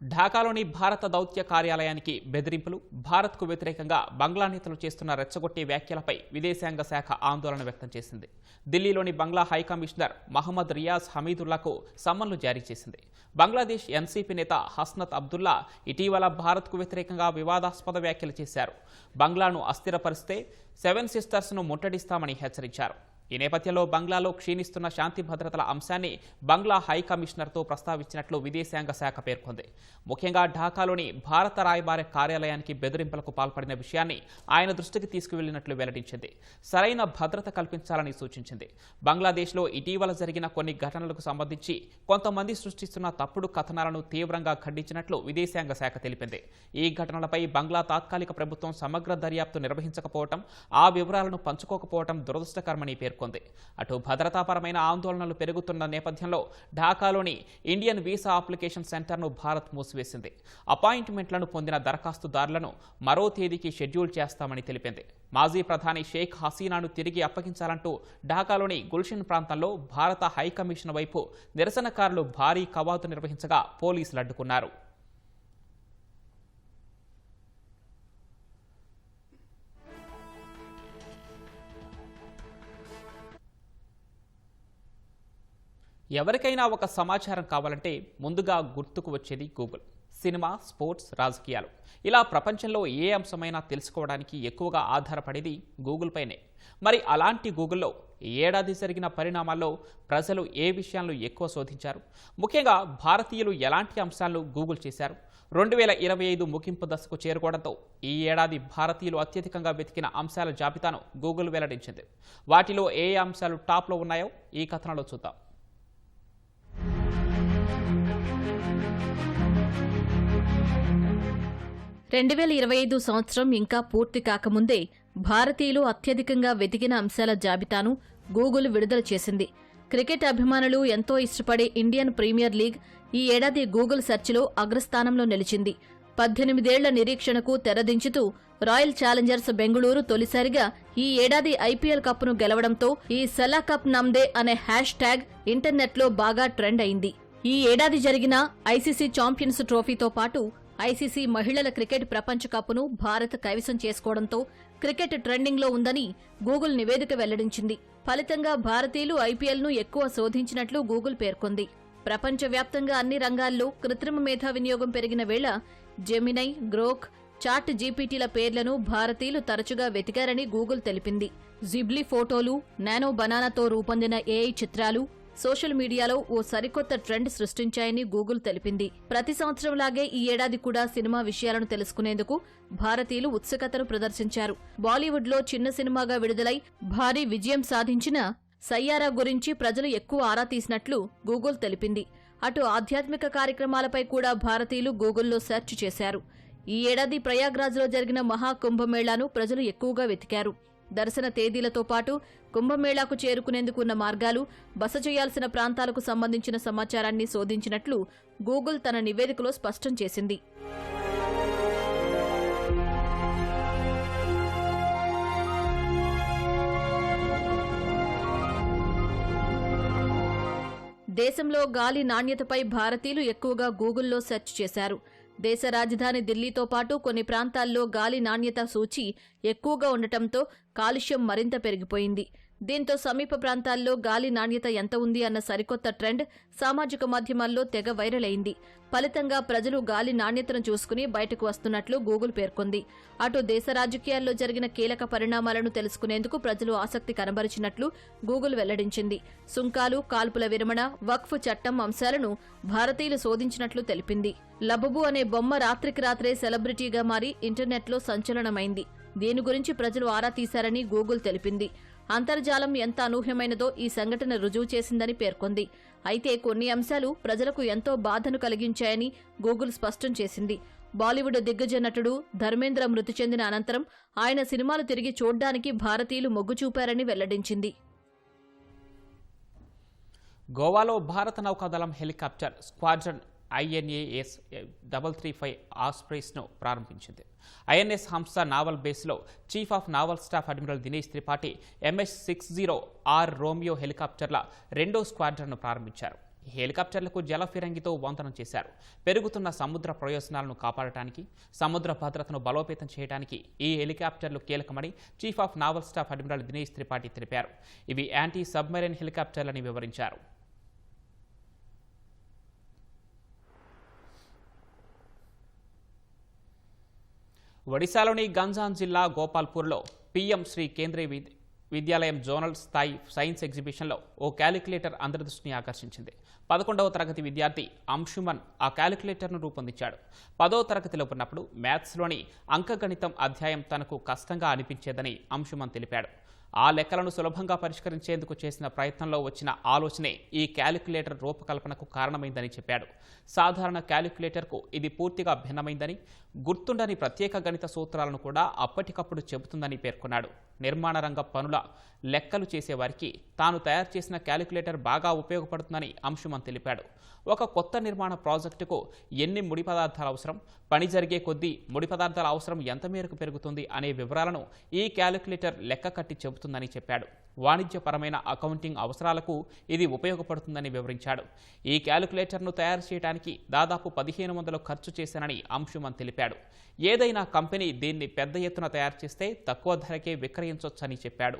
ఢాకాలోని భారత దౌత్య కార్యాలయానికి బెదిరింపులు, భారత్కు వ్యతిరేకంగా బంగ్లా నేతలు చేస్తున్న రెచ్చగొట్టే వ్యాఖ్యలపై విదేశాంగ శాఖ ఆందోళన వ్యక్తం చేసింది. ఢిల్లీలోని బంగ్లా హైకమిషనర్ మహమ్మద్ రియాజ్ హమీదుల్లాకు సమ్మన్లు జారీ చేసింది. బంగ్లాదేశ్ ఎన్సీపీ నేత హస్నత్ అబ్దుల్లా ఇటీవల భారత్కు వ్యతిరేకంగా వివాదాస్పద వ్యాఖ్యలు చేశారు. బంగ్లాను అస్థిరపరిస్తే 7 సిస్టర్స్ను ముట్టడిస్తామని హెచ్చరించారు. ఈ నేపథ్యంలో బంగ్లాలో క్షీణిస్తున్న శాంతి భద్రతల అంశాన్ని బంగ్లా హై కమిషనర్తో ప్రస్తావించినట్లు విదేశాంగ శాఖ పేర్కొంది. ముఖ్యంగా ఢాకాలోని భారత రాయబార కార్యాలయానికి బెదిరింపులకు పాల్పడిన విషయాన్ని ఆయన దృష్టికి తీసుకువెళ్లినట్లు వెల్లడించింది. సరైన భద్రత కల్పించాలని సూచించింది. బంగ్లాదేశ్లో ఇటీవల జరిగిన కొన్ని ఘటనలకు సంబంధించి కొంతమంది సృష్టిస్తున్న తప్పుడు కథనాలను తీవ్రంగా ఖండించినట్లు విదేశాంగ శాఖ తెలిపింది. ఈ ఘటనలపై బంగ్లా తాత్కాలిక ప్రభుత్వం సమగ్ర దర్యాప్తు నిర్వహించకపోవడం, ఆ వివరాలను పంచుకోకపోవడం దురదృష్టకరమని పేర్కొంది. అటు భద్రతాపరమైన ఆందోళనలు పెరుగుతున్న నేపథ్యంలో ఢాకాలోని ఇండియన్ వీసా అప్లికేషన్ సెంటర్ను భారత్ మూసివేసింది. అపాయింట్మెంట్లను పొందిన దరఖాస్తుదారులను మరో తేదీకి షెడ్యూల్ చేస్తామని తెలిపింది. మాజీ ప్రధాని షేక్ హసీనాను తిరిగి అప్పగించాలంటూ ఢాకాలోని గుల్షన్ ప్రాంతంలో భారత హైకమిషన్ వైపు నిరసనకారులు భారీ కవాతు నిర్వహించగా పోలీసులు అడ్డుకున్నారు. ఎవరికైనా ఒక సమాచారం కావాలంటే ముందుగా గుర్తుకు వచ్చేది గూగుల్. సినిమా, స్పోర్ట్స్, రాజకీయాలు ఇలా ప్రపంచంలో ఏ అంశమైనా తెలుసుకోవడానికి ఎక్కువగా ఆధారపడేది గూగుల్ పైనే. మరి అలాంటి గూగుల్లో ఈ ఏడాది జరిగిన పరిణామాల్లో ప్రజలు ఏ విషయాలను ఎక్కువ శోధించారు? ముఖ్యంగా భారతీయులు ఎలాంటి అంశాలను గూగుల్ చేశారు? 2025 ముగింపు దశకు చేరుకోవడంతో ఈ ఏడాది భారతీయులు అత్యధికంగా వెతికిన అంశాల జాబితాను గూగుల్ వెల్లడించింది. వాటిలో ఏ అంశాలు టాప్లో ఉన్నాయో ఈ కథనంలో చూద్దాం. 2025 సంవత్సరం ఇంకా పూర్తి కాకముందే భారతీయులు అత్యధికంగా వెతికిన అంశాల జాబితాను గూగుల్ విడుదల చేసింది. క్రికెట్ అభిమానులు ఎంతో ఇష్టపడే ఇండియన్ ప్రీమియర్ లీగ్ ఈ ఏడాది గూగుల్ సెర్చ్లో అగ్రస్థానంలో నిలిచింది. 18 ఏళ్ల నిరీక్షణకు తెరదించుతూ రాయల్ ఛాలెంజర్స్ బెంగళూరు తొలిసారిగా ఈ ఏడాది ఐపీఎల్ కప్ను గెలవడంతో ఈ సెలా కప్ నమ్దే అనే హ్యాష్ ట్యాగ్ ఇంటర్నెట్లో బాగా ట్రెండ్ అయింది. ఈ ఏడాది జరిగిన ఐసీసీ ఛాంపియన్స్ ట్రోఫీతో పాటు ఐసీసీ మహిళల క్రికెట్ ప్రపంచ కప్ను భారత్ కైవసం చేసుకోవడంతో క్రికెట్ ట్రెండింగ్లో ఉందని గూగుల్ నివేదిక వెల్లడించింది. ఫలితంగా భారతీయులు ఐపీఎల్ను ఎక్కువ శోధించినట్లు గూగుల్ పేర్కొంది. ప్రపంచవ్యాప్తంగా అన్ని రంగాల్లో కృత్రిమ మేధా వినియోగం పెరిగిన వేళ జెమినై, గ్రోక్, చాట్ జీపీటీల పేర్లను భారతీయులు తరచుగా వెతికారని గూగుల్ తెలిపింది. జిబ్లీ ఫోటోలు, నానో బనానాతో రూపొందిన ఏఐ చిత్రాలు సోషల్ మీడియాలో ఓ సరికొత్త ట్రెండ్ సృష్టించాయని గూగుల్ తెలిపింది. ప్రతి సంవత్సరంలాగే ఈ ఏడాది కూడా సినిమా విషయాలను తెలుసుకునేందుకు భారతీయులు ఉత్సుకతను ప్రదర్శించారు. బాలీవుడ్లో చిన్న సినిమాగా విడుదలై భారీ విజయం సాధించిన సయ్యారా గురించి ప్రజలు ఎక్కువ ఆరా తీసినట్లు గూగుల్ తెలిపింది. అటు ఆధ్యాత్మిక కార్యక్రమాలపై కూడా భారతీయులు గూగుల్లో సెర్చ్ చేశారు. ఈ ఏడాది ప్రయాగ్రాజ్లో జరిగిన మహాకుంభమేళాను ప్రజలు ఎక్కువగా వెతికారు. దర్శన తేదీలతో పాటు కుంభమేళాకు చేరుకునేందుకు ఉన్న మార్గాలు, బస చేయాల్సిన ప్రాంతాలకు సంబంధించిన సమాచారాన్ని శోధించినట్లు గూగుల్ తన నివేదికలో స్పష్టం చేసింది. దేశంలో గాలి నాణ్యతపై భారతీయులు ఎక్కువగా గూగుల్లో సెర్చ్ చేశారు. దేశ రాజధాని ఢిల్లీతో పాటు కొన్ని ప్రాంతాల్లో గాలి నాణ్యత సూచి ఎక్కువగా ఉండటంతో కాలుష్యం మరింత పెరిగిపోయింది. దీంతో సమీప ప్రాంతాల్లో గాలి నాణ్యత ఎంత ఉంది అన్న సరికొత్త ట్రెండ్ సామాజిక మాధ్యమాల్లో తెగ వైరల్ అయింది. ఫలితంగా ప్రజలు గాలి నాణ్యతను చూసుకుని బయటకు వస్తున్నట్లు గూగుల్ పేర్కొంది. అటు దేశ రాజకీయాల్లో జరిగిన కీలక పరిణామాలను తెలుసుకునేందుకు ప్రజలు ఆసక్తి కనబరిచినట్లు గూగుల్ వెల్లడించింది. సుంకాలు, కాల్పుల విరమణ, వక్ఫ్ చట్టం అంశాలను భారతీయులు శోధించినట్లు తెలిపింది. లబుబు అనే బొమ్మ రాత్రికి రాత్రే సెలబ్రిటీగా మారి ఇంటర్నెట్లో సంచలనమైంది. దీని గురించి ప్రజలు ఆరా తీశారని గూగుల్ తెలిపింది. అంతర్జాలం ఎంత అనూహ్యమైనదో ఈ సంఘటన రుజువు చేసిందని పేర్కొంది. అయితే కొన్ని అంశాలు ప్రజలకు ఎంతో బాధను కలిగించాయని గూగుల్ స్పష్టం చేసింది. బాలీవుడ్ దిగ్గజ నటుడు ధర్మేంద్ర మృతి చెందిన అనంతరం ఆయన సినిమాలు తిరిగి చూడ్డానికి భారతీయులు మొగ్గు చూపారని వెల్లడించింది. గోవాలో భారత నౌకాదళం హెలికాప్టర్ స్క్వాడ్రన్ ఐఎన్ఏఎస్ 335 ఆస్ప్రేస్ను ప్రారంభించింది. ఐఎన్ఎస్ హంస నావల్ బేస్లో chief of naval staff admiral Dinesh Tripathi MS-60R Romeo హెలికాప్టర్ల రెండో స్క్వాడ్రన్ను ప్రారంభించారు. ఈ హెలికాప్టర్లకు జల ఫిరంగితో వంతనం చేశారు. పెరుగుతున్న సముద్ర ప్రయోజనాలను కాపాడటానికి, సముద్ర భద్రతను బలోపేతం చేయడానికి ఈ హెలికాప్టర్లు కీలకమని chief of naval staff admiral Dinesh Tripathi తెలిపారు. ఇవి యాంటీ సబ్మెరైన్ హెలికాప్టర్లని వివరించారు. ఒడిశాలోని గంజాం జిల్లా గోపాల్పూర్లో పీఎం శ్రీ కేంద్రీయ విద్యాలయం జోనల్ స్థాయి సైన్స్ ఎగ్జిబిషన్లో ఓ క్యాలిక్యులేటర్ అందరి దృష్టిని ఆకర్షించింది. 11వ తరగతి విద్యార్థి అంశుమన్ ఆ క్యాలిక్యులేటర్ను రూపొందించాడు. 10వ తరగతిలో ఉన్నప్పుడు మ్యాథ్స్లోని అంకగణితం అధ్యాయం తనకు కష్టంగా అనిపించేదని అంశుమన్ తెలిపాడు. ఆ లెక్కలను సులభంగా పరిష్కరించేందుకు చేసిన ప్రయత్నంలో వచ్చిన ఆలోచనే ఈ క్యాలిక్యులేటర్ రూపకల్పనకు కారణమైందని చెప్పాడు. సాధారణ క్యాలిక్యులేటర్కు ఇది పూర్తిగా భిన్నమైందని, గుర్తుండని ప్రత్యేక గణిత సూత్రాలను కూడా అప్పటికప్పుడు చెబుతుందని పేర్కొన్నాడు. నిర్మాణ రంగ పనుల లెక్కలు చేసేవారికి తాను తయారు చేసిన క్యాలిక్యులేటర్ బాగా ఉపయోగపడుతుందని అంశుమన్ తెలిపాడు. ఒక కొత్త నిర్మాణ ప్రాజెక్టుకు ఎన్ని ముడి పదార్థాలు అవసరం, పని జరిగే కొద్దీ ముడి పదార్థాల అవసరం ఎంత మేరకు పెరుగుతుంది అనే వివరాలను ఈ క్యాలిక్యులేటర్ లెక్క కట్టి చెబుతుందని చెప్పాడు. వాణిజ్యపరమైన అకౌంటింగ్ అవసరాలకు ఇది ఉపయోగపడుతుందని వివరించాడు. ఈ క్యాలిక్యులేటర్ను తయారు చేయడానికి దాదాపు 1500 ఖర్చు చేశానని అంశుమన్ తెలిపాడు. ఏదైనా కంపెనీ దీన్ని పెద్ద ఎత్తున తయారు చేస్తే తక్కువ ధరకే విక్రయించొచ్చని చెప్పాడు.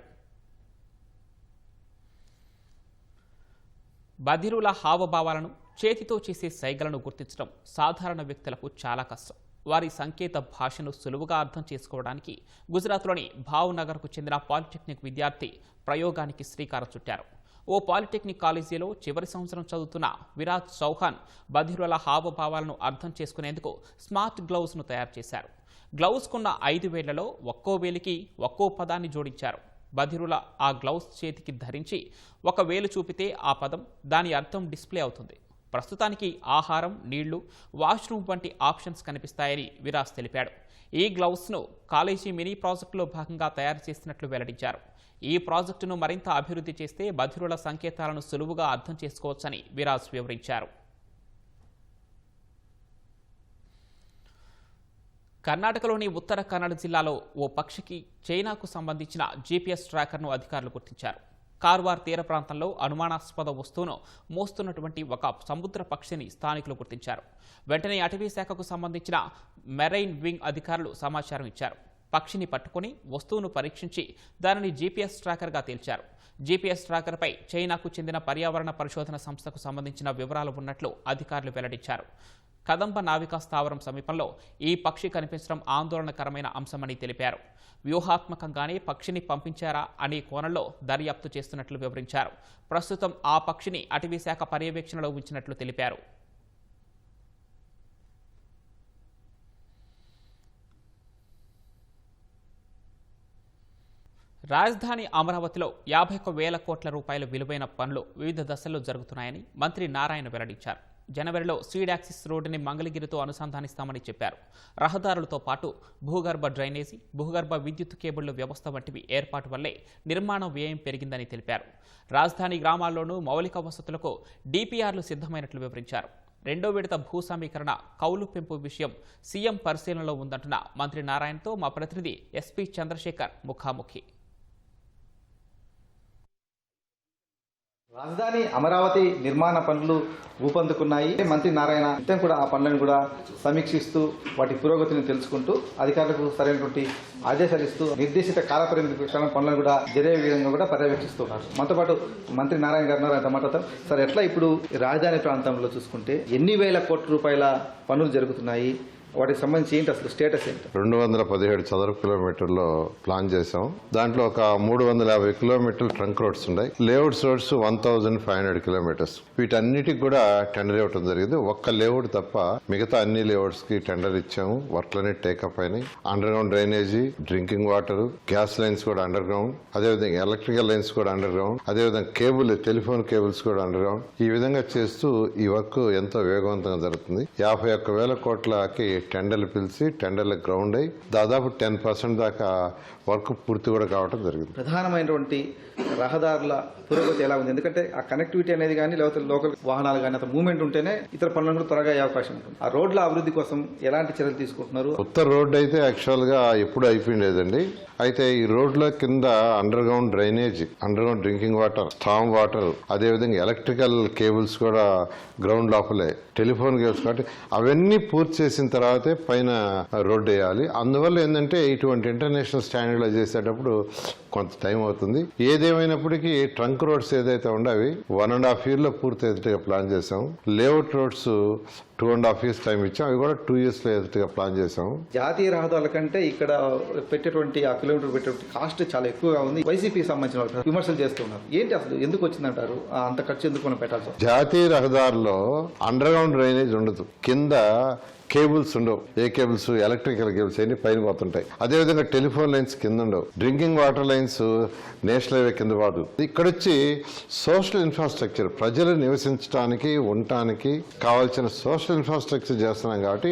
బధిరుల హావభావాలను, చేతితో చేసే సైగలను గుర్తించడం సాధారణ వ్యక్తులకు చాలా కష్టం. వారి సంకేత భాషను సులువుగా అర్థం చేసుకోవడానికి గుజరాత్లోని భావ్నగర్కు చెందిన పాలిటెక్నిక్ విద్యార్థి ప్రయోగానికి శ్రీకారం చుట్టారు. ఓ పాలిటెక్నిక్ కాలేజీలో చివరి సంవత్సరం చదువుతున్న విరాజ్ చౌహాన్ బధిరుల హావభావాలను అర్థం చేసుకునేందుకు స్మార్ట్ గ్లౌజ్ను తయారు చేశారు. గ్లౌజ్కున్న 5 వేళ్లలో ఒక్కో వేలికి ఒక్కో పదాన్ని జోడించారు. బధిరుల ఆ గ్లౌజ్ చేతికి ధరించి ఒక వేలు చూపితే ఆ పదం, దాని అర్థం డిస్ప్లే అవుతుంది. ప్రస్తుతానికి ఆహారం, నీళ్లు, వాష్రూమ్ వంటి ఆప్షన్స్ కనిపిస్తాయని విరాజ్ తెలిపాడు. ఈ గ్లౌస్ను కాలేజీ మినీ ప్రాజెక్టులో భాగంగా తయారు చేసినట్లు వెల్లడించారు. ఈ ప్రాజెక్టును మరింత అభివృద్ధి చేస్తే బధిరుల సంకేతాలను సులువుగా అర్థం చేసుకోవచ్చని విరాజ్ వివరించారు. కర్ణాటకలోని ఉత్తర కన్నడ జిల్లాలో ఓ పక్షికి చైనాకు సంబంధించిన GPS ట్రాకర్ను అధికారులు గుర్తించారు. కార్వార్ తీర ప్రాంతంలో అనుమానాస్పద వస్తువును మోస్తున్నటువంటి ఒక సముద్ర పక్షిని స్థానికులు గుర్తించారు. వెంటనే అటవీ శాఖకు సంబంధించిన మెరైన్ వింగ్ అధికారులు సమాచారం ఇచ్చారు. పక్షిని పట్టుకుని వస్తువును పరీక్షించి దానిని జీపీఎస్ ట్రాకర్గా తేల్చారు. జీపీఎస్ ట్రాకర్పై చైనాకు చెందిన పర్యావరణ పరిశోధన సంస్థకు సంబంధించిన వివరాలు ఉన్నట్లు అధికారులు వెల్లడించారు. కదంబ నావికా స్థావరం సమీపంలో ఈ పక్షి కనిపించడం ఆందోళనకరమైన అంశమని తెలిపారు. వ్యూహాత్మకంగానే పక్షిని పంపించారా అనే కోణంలో దర్యాప్తు చేస్తున్నట్లు వివరించారు. ప్రస్తుతం ఆ పక్షిని అటవీ శాఖ పర్యవేక్షణలో ఉంచినట్లు తెలిపారు. రాజధాని అమరావతిలో 51,000 కోట్ల రూపాయల విలువైన పనులు వివిధ దశల్లో జరుగుతున్నాయని మంత్రి నారాయణ వెల్లడించారు. జనవరిలో సీడ్ యాక్సిస్ రోడ్డుని మంగళగిరితో అనుసంధానిస్తామని చెప్పారు. రహదారులతో పాటు భూగర్భ డ్రైనేజీ, భూగర్భ విద్యుత్ కేబుళ్ల వ్యవస్థ వంటివి ఏర్పాటు వల్లే నిర్మాణ వ్యయం పెరిగిందని తెలిపారు. రాజధాని గ్రామాల్లోనూ మౌలిక వసతులకు డిపిఆర్లు సిద్ధమైనట్లు వివరించారు. రెండో విడత భూ సమీకరణ కౌలు పెంపు విషయం సీఎం పరిశీలనలో ఉందంటున్న మంత్రి నారాయణతో మా ప్రతినిధి ఎస్పీ చంద్రశేఖర్ ముఖాముఖి. రాజధాని అమరావతి నిర్మాణ పనులు ఊపందుకున్నాయి. మంత్రి నారాయణ నిత్యం కూడా ఆ పనులను కూడా సమీక్షిస్తూ వాటి పురోగతిని తెలుసుకుంటూ అధికారులకు సరైనటువంటి ఆదేశాలు ఇస్తూ నిర్దేశిత కాలపరిమితి ప్రకారం పనులను కూడా జరిగే విధంగా కూడా పర్యవేక్షిస్తున్నారు. మనతో పాటు మంత్రి నారాయణ గారు ఉన్నారు. ఆయన మాట్లాడతాం. సార్, ఎట్లా ఇప్పుడు రాజధాని ప్రాంతంలో చూసుకుంటే ఎన్ని వేల కోట్ల రూపాయల పనులు జరుగుతున్నాయి, వాటికి సంబంధించి ఏంటి అసలు స్టేటస్ ఏంటి? 217 చదరపు కిలోమీటర్లో ప్లాన్ చేశాం. దాంట్లో ఒక 350 కిలోమీటర్లు ట్రంక్ రోడ్స్ ఉన్నాయి. Layouts roads 1500 kilometres. వీటన్నిటికి కూడా టెండర్ ఇవ్వడం జరిగింది. ఒక్క లేఅవుట్ తప్ప మిగతా అన్ని లేఅవుట్స్ కి టెండర్ ఇచ్చాము. వర్క్లన్నీ టేకప్ అయినాయి. Under ground drainage, drinking water, gas lines కూడా అండర్ గ్రౌండ్, అదేవిధంగా ఎలక్ట్రికల్ లైన్స్ కూడా అండర్ గ్రౌండ్, అదేవిధంగా కేబుల్, టెలిఫోన్ కేబుల్స్ కూడా అండర్ గ్రౌండ్. ఈ విధంగా చేస్తూ ఈ వర్క్ ఎంతో వేగవంతంగా జరుగుతుంది. 51,000 కోట్లకి టెండర్లు పిలిచి టెండర్ల గ్రౌండ్ అయి దాదాపు 10% దాకా వర్క్ పూర్తి కూడా కావడం జరిగింది. ప్రధానమైనటువంటి రహదారుల పురోగతి ఎలా ఉంది? ఎందుకంటే ఆ కనెక్టివిటీ అనేది కానీ లేకపోతే లోకల్ వాహనాలు కానీ అతను మూవ్మెంట్ ఉంటేనే ఇతర పనులను కూడా త్వరగా అయ్యే అవకాశం ఉంటుంది. ఆ రోడ్ల అభివృద్ధి కోసం ఎలాంటి చర్యలు తీసుకుంటున్నారు? కొత్త రోడ్డు అయితే యాక్చువల్ గా ఎప్పుడు అయిపోయిండేదండి. అయితే ఈ రోడ్ల కింద under ground drainage, under ground drinking water, storm water, అదేవిధంగా ఎలక్ట్రికల్ కేబుల్స్ కూడా గ్రౌండ్ లోపలే, టెలిఫోన్ కేబుల్స్ కాబట్టి అవన్నీ పూర్తి చేసిన తర్వాతే పైన రోడ్డు వేయాలి. అందువల్ల ఏంటంటే ఇటువంటి ఇంటర్నేషనల్ స్టాండర్డ్ లో చేసేటప్పుడు కొంత టైం అవుతుంది. ఏదేమైనప్పటికీ ట్రంక్ రోడ్స్ ఏదైతే ఉండవి 1.5 years లో పూర్తి అయ్యేట్టుగా ప్లాన్ చేసాం. లేఅవుట్ రోడ్స్ 2.5 years టైం ఇచ్చాం. అవి కూడా 2 years లో అయ్యేట్టుగా ప్లాన్ చేసాం. జాతీయ రహదారుల కంటే ఇక్కడ పెట్టేటువంటి ఆ కిలోమీటర్ పెట్టేటువంటి కాస్ట్ చాలా ఎక్కువగా ఉంది. వైసీపీకి సంబంధించిన విమర్శలు చేస్తున్నారు. ఏంటి అసలు ఎందుకు వచ్చిందంటారు? అంత ఖర్చు ఎందుకు మనం పెట్టాల్సి? జాతీయ రహదారుల్లో అండర్ గ్రౌండ్ డ్రైనేజ్ ఉండదు. కింద కేబుల్స్ ఉండవు. ఏ కేబుల్స్? ఎలక్ట్రికల్ కేబుల్స్ అన్ని పైన పోతుంటాయి. అదేవిధంగా టెలిఫోన్ లైన్స్ కింద ఉండవు. Drinking water lines national highway కింద వాడు. ఇక్కడొచ్చి సోషల్ ఇన్ఫ్రాస్ట్రక్చర్, ప్రజలు నివసించడానికి, ఉండటానికి కావాల్సిన సోషల్ ఇన్ఫ్రాస్ట్రక్చర్ చేస్తున్నాం కాబట్టి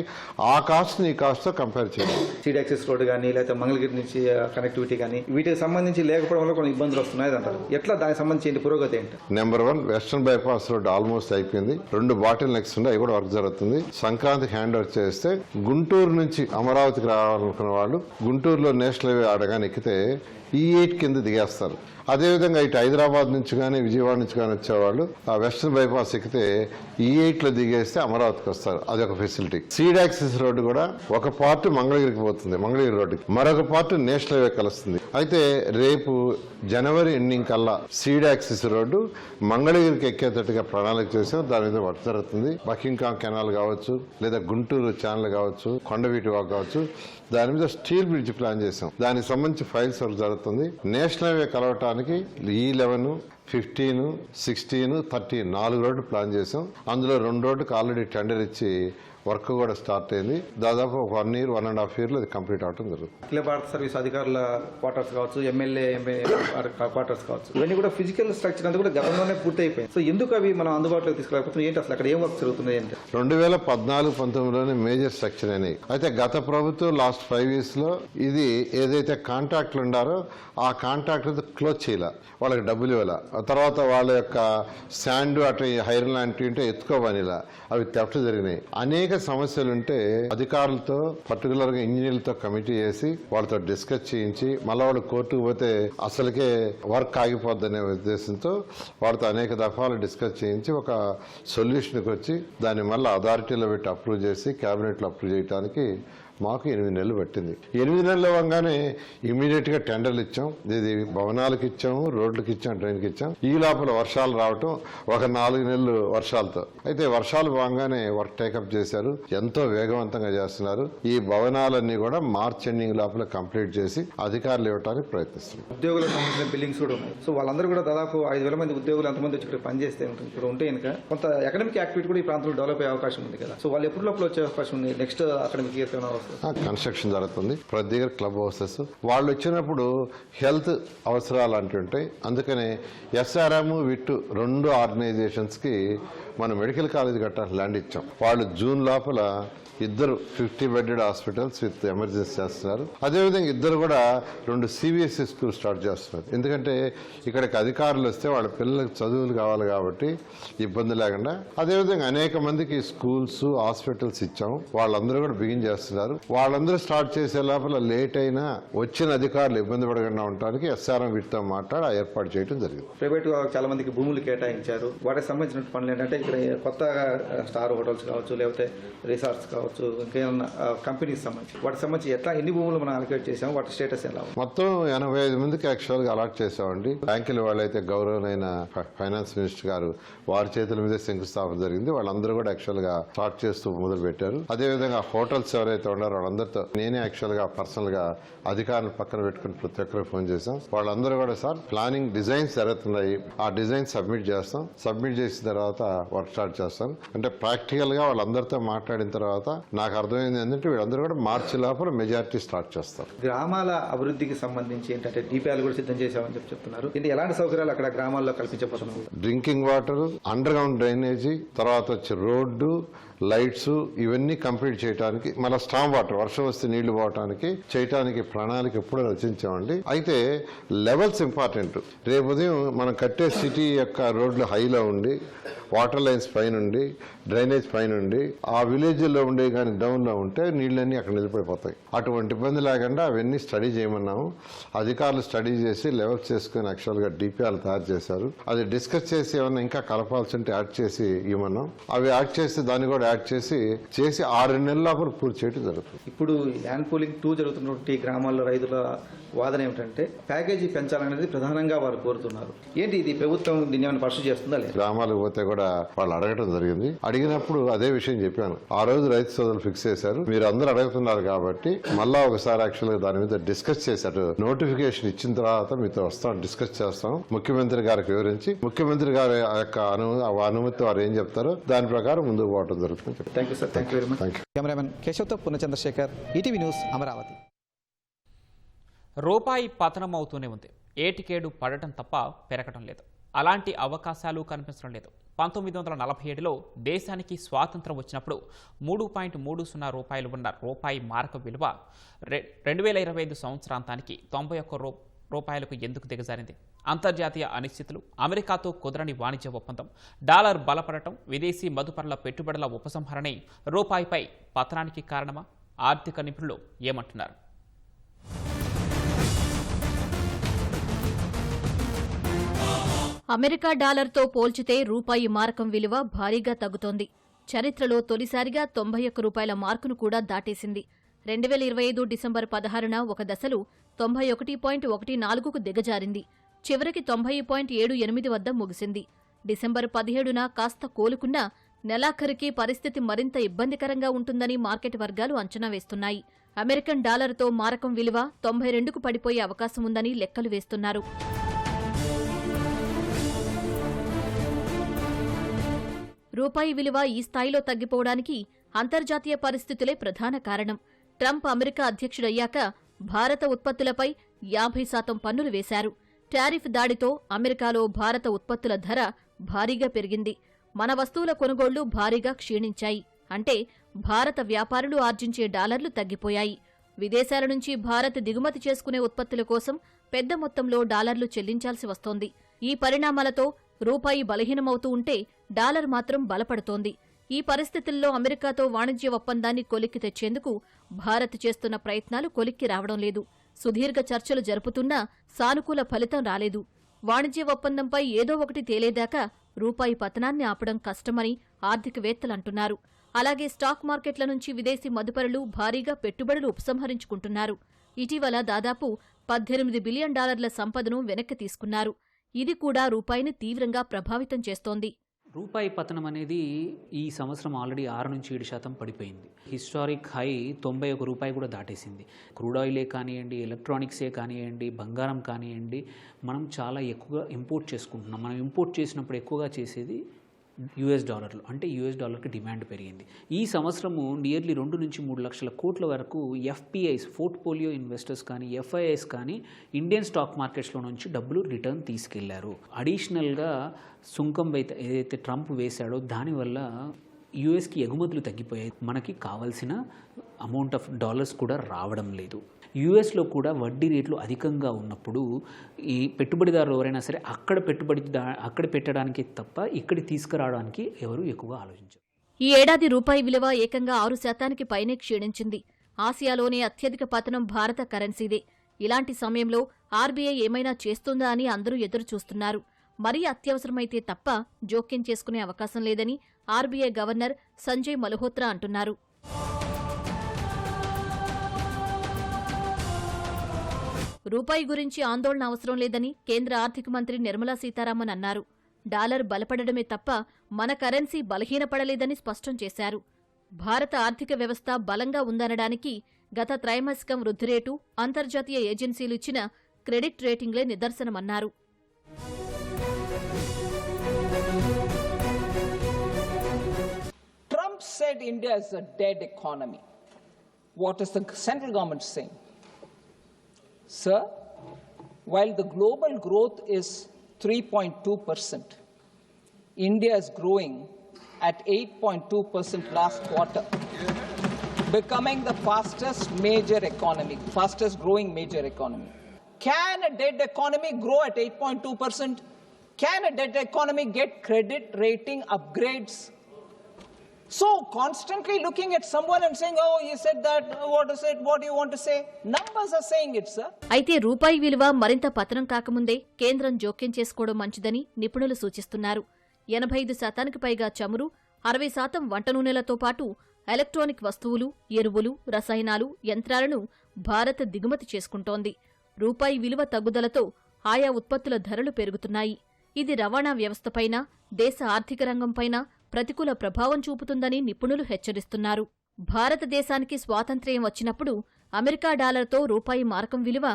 ఆ కాస్ట్ ఈ కాస్ట్ తో కంపేర్ చేయాలి. సీడ్ యాక్సెస్ రోడ్ కానీ లేకపోతే మంగళగిరి నుంచి కనెక్టివిటీ కానీ వీటికి సంబంధించి లేకపోవడం వల్ల కొన్ని ఇబ్బందులు వస్తున్నాయి అంటారు. ఎట్లా దానికి సంబంధించి పురోగతి ఏంటి? Number 1 western bypass road almost అయిపోయింది. 2 బాటిల్ నెక్స్ ఉన్నాయి. అవి కూడా వర్క్ జరుగుతుంది. సంక్రాంతికి హ్యాండ్ ఓవర్ చేస్తే గుంటూరు నుంచి అమరావతికి రావాలనుకున్న వాళ్ళు గుంటూరులో నేషనల్ హైవే ఆడగానే ఎక్కితే E8 కింద దిగేస్తారు. అదేవిధంగా ఇటు హైదరాబాద్ నుంచి కానీ విజయవాడ నుంచి కానీ వచ్చేవాళ్ళు ఆ వెస్టర్న్ బైపాస్ ఎక్కితే E8 లో దిగేస్తే అమరావతికి వస్తారు. అదొక ఫెసిలిటీ. సీడ్ యాక్సిస్ రోడ్డు కూడా ఒక పార్ట్ మంగళగిరికి పోతుంది, మంగళగిరి రోడ్డుకి, మరొక పార్ట్ నేషనల్ హైవే కలుస్తుంది. అయితే రేపు జనవరి ఎండింగ్ కల్లా సీడ్ యాక్సిస్ రోడ్డు మంగళగిరికి ఎక్కేటట్టుగా ప్రణాళిక చేసాం. దాని మీద వర్క్ జరుగుతుంది. బకింగ్హామ్ కెనాల్ కావచ్చు, లేదా గుంటూరు ఛానల్ కావచ్చు, కొండవీటి వాక్ కావచ్చు, దాని మీద స్టీల్ బ్రిడ్జ్ ప్లాన్ చేసాం. దానికి సంబంధించి ఫైల్స్ వర్క్ జరుగుతుంది. నేషనల్ హైవే కలవటానికి E11, 15, 16, 30 4 రోడ్లు ప్లాన్ చేసాం. అందులో 2 రోడ్డుకి ఆల్రెడీ టెండర్ ఇచ్చి వర్క్ కూడా స్టార్ట్ అయింది. దాదాపు 1 year, 1.5 years లో అది కంప్లీట్ అవడం జరుగుతుంది. అఖిల భారత సర్వీస్ అధికారుల క్వార్టర్స్ కావచ్చు, ఎమ్మెల్యే క్వార్టర్స్ కావచ్చు, ఇవన్నీ కూడా ఫిజికల్ స్ట్రక్చర్ అంతా కూడా గతంలోనే పూర్తి అయిపోయింది. సో ఎందుకు అవి మనం అందుబాటులోకి తీసుకురాకపోతున్నాం? ఏంటి అసలు అక్కడ ఏం వర్క్ జరుగుతుంది? 2014-19లోనే మేజర్ స్ట్రక్చర్ అయినాయి. అయితే గత ప్రభుత్వం లాస్ట్ 5 years లో ఇది ఏదైతే కాంట్రాక్ట్లు ఉండారో ఆ కాంట్రాక్ట్ క్లోజ్ చేయాల, వాళ్ళకి డబ్బులు ఇవ్వాల. తర్వాత వాళ్ళ యొక్క శాండ్ అటు హైరన్ లాంటివి ఉంటే ఎత్తుకోవనిలా, అవి థెఫ్ట్ జరిగినాయి. అనేక సమస్యలుంటే అధికారులతో పర్టికులర్ గా ఇంజనీర్లతో కమిటీ చేసి వాళ్ళతో డిస్కస్ చేయించి మళ్ళీ వాళ్ళు కోర్టుకు పోతే అసలుకే వర్క్ ఆగిపోద్దనే ఉద్దేశంతో వాళ్ళతో అనేక దఫాలు డిస్కస్ చేయించి ఒక సొల్యూషన్కి వచ్చి దాన్ని మళ్ళీ అథారిటీలో పెట్టి అప్రూవ్ చేసి క్యాబినెట్లో అప్రూవ్ చేయడానికి మాకు 8 నెలలు పట్టింది. 8 నెలలు అవ్వగానే ఇమీడియట్ గా టెండర్లు ఇచ్చాం. ఇది భవనాలకు ఇచ్చాము, రోడ్లకు ఇచ్చాం, ట్రైన్కి ఇచ్చాం. ఈ లోపల వర్షాలు రావటం ఒక 4 నెలలు వర్షాలతో. అయితే వర్షాలు బాగానే వర్క్ టేకప్ చేశారు, ఎంతో వేగవంతంగా చేస్తున్నారు. ఈ భవనాలన్నీ కూడా మార్చ్ ఎండింగ్ లోపల కంప్లీట్ చేసి అధికారులు ఇవ్వడానికి ప్రయత్నిస్తున్నారు. ఉద్యోగులకు సంబంధించిన బిల్డింగ్స్ కూడా ఉన్నాయి. సో వాళ్ళందరూ కూడా దాదాపు 5,000 మంది ఉద్యోగులు ఎంతమంది వచ్చి ఇక్కడ పనిచేస్తే ఉంటుంది. ఇక్కడ ఉంటే కనుక కొంత ఎకడమిక్ యాక్టివిటీ కూడా ఈ ప్రాంతంలో డెవలప్ అయ్యే అవకాశం ఉంది కదా. సో వాళ్ళు ఎప్పుడు లోపల వచ్చే అవకాశం ఉంది? నెక్స్ట్ అకాడమిక్ ఇయర్ కన్స్ట్రక్షన్ జరుగుతుంది. ప్రతి దగ్గర క్లబ్ హౌసెస్ వాళ్ళు వచ్చినప్పుడు హెల్త్ అవసరాలు అంటుంటాయి. అందుకనే ఎస్ఆర్ఎం విట్ 2 ఆర్గనైజేషన్స్ కి మనం మెడికల్ కాలేజ్ కట్టాలి ల్యాండ్ ఇచ్చాం. వాళ్ళు జూన్ లోపల 2 50 బెడెడ్ హాస్పిటల్స్ విత్ ఎమర్జెన్సీ చేస్తున్నారు. అదేవిధంగా 2 కూడా 2 CBSE స్కూల్ స్టార్ట్ చేస్తున్నారు. ఎందుకంటే ఇక్కడికి అధికారులు వస్తే వాళ్ళ పిల్లలకు చదువులు కావాలి కాబట్టి ఇబ్బంది లేకుండా. అదేవిధంగా అనేక మందికి స్కూల్స్ హాస్పిటల్స్ ఇచ్చాం. వాళ్ళందరూ కూడా బిగిన్ చేస్తున్నారు. వాళ్ళందరూ స్టార్ట్ చేసే లోపల లేట్ అయినా వచ్చిన అధికారులు ఇబ్బంది పడకుండా ఉండడానికి ఎస్ఆర్ఎం వీటితో మాట్లాడి ఏర్పాటు చేయడం జరిగింది. ప్రైవేట్ చాలా మందికి భూములు కేటాయించారు. వాటికి సంబంధించిన పనులు ఏంటంటే ఇక్కడ కొత్తగా స్టార్ హోటల్స్ కావచ్చు, లేకపోతే రిసార్ట్స్ కావచ్చు, ఇంకేమన్నా కంపెనీస్ సంబంధించి వాటికి సంబంధించి ఎన్ని భూములు మనం అలొకేట్ చేసాము, వాటి స్టేటస్ ఎలా? మొత్తం 85 మందికి యాక్చువల్ గా అలాట్ చేసామండి. బ్యాంకుల వాళ్ళైతే గౌరవనైన ఫైనాన్స్ మినిస్టర్ గారు వారి చేతుల మీదే శంకుస్థాపన జరిగింది. వాళ్ళందరూ కూడా యాక్చువల్ గా స్టార్ట్ చేస్తూ మొదలు పెట్టారు. అదేవిధంగా హోటల్స్ ఎవరైతే ఉన్నారో వాళ్ళందరితో నేనే యాక్చువల్ గా పర్సనల్ గా అధికారులు పక్కన పెట్టుకుని ప్రతి ఒక్కరు ఫోన్ చేశాం. వాళ్ళందరూ కూడా సార్ ప్లానింగ్ డిజైన్స్ జరుగుతున్నాయి, ఆ డిజైన్ సబ్మిట్ చేస్తాం. సబ్మిట్ చేసిన తర్వాత వర్క్ స్టార్ట్ చేస్తాం. అంటే ప్రాక్టికల్ గా వాళ్ళందరితో మాట్లాడిన తర్వాత నాకు అర్థమైంది ఏంటంటే వీళ్ళందరూ కూడా మార్చి లోపల మెజారిటీ స్టార్ట్ చేస్తారు. గ్రామాల అభివృద్ధికి సంబంధించి ఏంటంటే డిపిఆర్లు కూడా సిద్ధం చేశామని చెప్తున్నారు. ఎలాంటి సౌకర్యాలు అక్కడ గ్రామాల్లో కల్పించబోతున్నారు? Drinking water, underground drainage, తర్వాత వచ్చి రోడ్డు, లైట్స్ ఇవన్నీ కంప్లీట్ చేయడానికి, మళ్ళీ స్టామ్ వాటర్ వర్షం వస్తే నీళ్లు పోవటానికి చేయటానికి ప్రణాళిక ఎప్పుడూ రచించామండి. అయితే లెవెల్స్ ఇంపార్టెంట్. రేపు ఉదయం మనం కట్టే సిటీ యొక్క రోడ్లు హైలో ఉండి, వాటర్ లైన్స్ పైనుండి, డ్రైనేజ్ పైనుండి, ఆ విలేజ్లో ఉండే కానీ డౌన్లో ఉంటే నీళ్ళన్నీ అక్కడ నిలిపడిపోతాయి. అటువంటి ఇబ్బంది లేకుండా అవన్నీ స్టడీ చేయమన్నాము. అధికారులు స్టడీ చేసి లెవెల్స్ చేసుకుని యాక్చువల్గా డిపిఆర్లు తయారు చేశారు. అది డిస్కస్ చేసి ఏమన్నా ఇంకా కలపాల్సి ఉంటే యాడ్ చేసి ఇవ్వమన్నాం. అవి యాడ్ చేసి దాన్ని కూడా యాడ్ చేసి 6 నెలల లోపల పూర్తి చేయడం జరుగుతుంది. ఇప్పుడు ల్యాండ్ పూలింగ్ 2 జరుగుతున్నటువంటి గ్రామాల్లో రైతుల వాదన ఏమిటంటే ప్యాకేజీ పెంచాలనేది ప్రధానంగా వారు కోరుతున్నారు. ఏంటి ఇది ప్రభుత్వం దీన్ని ఏమైనా పరిశీలి చేస్తుందా? లేదు. గ్రామాలకు పోతే కూడా వాళ్ళు అడగటం జరిగింది. అడిగినప్పుడు అదే విషయం చెప్పాను. ఆ రోజు రైతు సోదరులు ఫిక్స్ చేశారు. మీరు అందరూ అడుగుతున్నారు కాబట్టి మళ్ళా ఒకసారి యాక్చువల్ గా దాని మీద డిస్కస్ చేశారు. నోటిఫికేషన్ ఇచ్చిన తర్వాత మీతో వస్తాం, డిస్కస్ చేస్తాం. ముఖ్యమంత్రి గారికి వివరించి ముఖ్యమంత్రి గారి యొక్క అనుమతి వారు ఏం చెప్తారో దాని ప్రకారం ముందుకు పోవడం జరుగుతుంది. Thank you sir. Thank you very much. Cameraman కేశవ్తో పూర్ణచంద్రశేఖర్, ఈటీవీ న్యూస్, అమరావతి. రూపాయి పతనం అవుతూనే ఉంది. ఏటికేడు పడటం తప్ప పెరగటం లేదు. అలాంటి అవకాశాలు కనిపించడం లేదు. 1947లో దేశానికి స్వాతంత్రం వచ్చినప్పుడు 3.30 రూపాయలు ఉన్న రూపాయి మారక విలువ 2025 సంవత్సరాంతానికి 91 రూపాయలకు ఎందుకు దిగజారింది? అంతర్జాతీయ అనిశ్చితులు, అమెరికాతో కుదరని వాణిజ్య ఒప్పందం, డాలర్ బలపడటం, విదేశీ మదుపరుల పెట్టుబడుల ఉపసంహరణే రూపాయిపై పతనానికి కారణమా? ఆర్థిక నిపుణులు ఏమంటున్నారు? అమెరికా డాలర్తో పోల్చితే రూపాయి మారకం విలువ భారీగా తగ్గుతోంది. చరిత్రలో తొలిసారిగా 91 రూపాయల మార్కును కూడా దాటేసింది. 2025 డిసెంబర్ 16న ఒక దశలో 91.14కు దిగజారింది. చివరికి 90.78 వద్ద ముగిసింది. డిసెంబర్ 17న కాస్త కోలుకున్నా నెలాఖరికి పరిస్థితి మరింత ఇబ్బందికరంగా ఉంటుందని మార్కెట్ వర్గాలు అంచనా వేస్తున్నాయి. అమెరికన్ డాలర్తో మారకం విలువ 92కు పడిపోయే అవకాశం ఉందని లెక్కలు వేస్తున్నారు. రూపాయి విలువ ఈ స్థాయిలో తగ్గిపోవడానికి అంతర్జాతీయ పరిస్థితులే ప్రధాన కారణం. ట్రంప్ అమెరికా అధ్యక్షుడయ్యాక భారత ఉత్పత్తులపై 50% పన్నులు వేశారు. టారిఫ్ దాడితో అమెరికాలో భారత ఉత్పత్తుల ధర భారీగా పెరిగింది. మన వస్తువుల కొనుగోళ్లు భారీగా క్షీణించాయి. అంటే భారత వ్యాపారులు ఆర్జించే డాలర్లు తగ్గిపోయాయి. విదేశాల నుంచి భారత్ దిగుమతి చేసుకునే ఉత్పత్తుల కోసం పెద్ద మొత్తంలో డాలర్లు చెల్లించాల్సి వస్తోంది. ఈ పరిణామాలతో రూపాయి బలహీనమవుతూ ఉంటే డాలర్ మాత్రం బలపడుతోంది. ఈ పరిస్థితుల్లో అమెరికాతో వాణిజ్య ఒప్పందాన్ని కొలిక్కి తెచ్చేందుకు భారత్ చేస్తున్న ప్రయత్నాలు కొలిక్కి రావడం లేదు. సుదీర్ఘ చర్చలు జరుపుతున్నా సానుకూల ఫలితం రాలేదు. వాణిజ్య ఒప్పందంపై ఏదో ఒకటి తేలేదాకా రూపాయి పతనాన్ని ఆపడం కష్టమని ఆర్థికవేత్తలంటున్నారు. అలాగే స్టాక్ మార్కెట్ల నుంచి విదేశీ మదుపరులు భారీగా పెట్టుబడులు ఉపసంహరించుకుంటున్నారు. ఇటీవల దాదాపు $18 బిలియన్ సంపదను వెనక్కి తీసుకున్నారు. ఇది కూడా రూపాయిని తీవ్రంగా ప్రభావితం చేస్తోంది. రూపాయి పతనం అనేది ఈ సంవత్సరం ఆల్రెడీ 6-7% పడిపోయింది. హిస్టారిక్ హై 91 రూపాయి కూడా దాటేసింది. క్రూడ్ ఆయిలే కానివ్వండి, ఎలక్ట్రానిక్సే కానివ్వండి, బంగారం కానివ్వండి, మనం చాలా ఎక్కువగా ఇంపోర్ట్ చేసుకుంటున్నాం. మనం ఇంపోర్ట్ చేసినప్పుడు ఎక్కువగా చేసేది US డాలర్లు, అంటే US డాలర్కి డిమాండ్ పెరిగింది. ఈ సంవత్సరము నియర్లీ 2-3 లక్షల కోట్ల వరకు FPIs, పోర్ట్ఫోలియో ఇన్వెస్టర్స్ కానీ, FIIs కానీ ఇండియన్ స్టాక్ మార్కెట్స్లో నుంచి డబ్బులు రిటర్న్ తీసుకెళ్లారు. అడిషనల్గా సుంకం ఏదైతే ట్రంప్ వేశాడో దానివల్ల యుఎస్కి ఎగుమతులు తగ్గిపోయాయి. మనకి కావాల్సిన అమౌంట్ ఆఫ్ డాలర్స్ కూడా రావడం లేదు. యుఎస్లో కూడా వడ్డీ రేట్లు అధికంగా ఉన్నప్పుడు ఈ పెట్టుబడిదారులు ఎవరైనా సరే అక్కడ పెట్టడానికి తప్ప ఇక్కడికి తీసుకురావడానికి ఎవరు ఎక్కువగా ఆలోచించారు. ఈ ఏడాది రూపాయి విలువ ఏకంగా 6% పైనే క్షీణించింది. ఆసియాలోనే అత్యధిక పతనం భారత కరెన్సీదే. ఇలాంటి సమయంలో ఆర్బీఐ ఏమైనా చేస్తుందా అని అందరూ ఎదురు చూస్తున్నారు. మరీ అత్యవసరమైతే తప్ప జోక్యం చేసుకునే అవకాశం లేదని ఆర్బీఐ గవర్నర్ సంజయ్ మల్హోత్రా అంటున్నారు. రూపాయి గురించి ఆందోళన అవసరం లేదని కేంద్ర ఆర్థిక మంత్రి నిర్మలా సీతారామన్ అన్నారు. డాలర్ బలపడడమే తప్ప మన కరెన్సీ బలహీనపడలేదని స్పష్టం చేశారు. భారత ఆర్థిక వ్యవస్థ బలంగా ఉందనడానికి గత త్రైమాసికం వృద్ధి రేటు, అంతర్జాతీయ ఏజెన్సీలు ఇచ్చిన credit రేటింగ్లే నిదర్శనమన్నారు. Trump said India is a dead economy. What is the central government saying? Sir, while the global growth is 3.2%, India is growing at 8.2% last quarter, becoming the fastest growing major economy. Can a dead economy grow at 8.2%? Can a dead economy get credit rating upgrades? So constantly looking at someone and saying, oh, he said that, what is it, what do you want to say? Numbers are saying it, sir. అయితే రూపాయి విలువ మరింత పతనం కాకముందే కేంద్రం జోక్యం చేసుకోవడం మంచిదని నిపుణులు సూచిస్తున్నారు. 85% పైగా చమురు, 60% వంట నూనెలతో పాటు ఎలక్ట్రానిక్ వస్తువులు, ఎరువులు, రసాయనాలు, యంత్రాలను భారత్ దిగుమతి చేసుకుంటోంది. రూపాయి విలువ తగ్గుదలతో ఆయా ఉత్పత్తుల ధరలు పెరుగుతున్నాయి. ఇది రవాణా వ్యవస్థపైన, దేశ ఆర్థిక రంగంపైన ప్రతికూల ప్రభావం చూపుతుందని నిపుణులు హెచ్చరిస్తున్నారు. భారతదేశానికి స్వాతంత్ర్యం వచ్చినప్పుడు అమెరికా డాలర్తో రూపాయి మారకం విలువ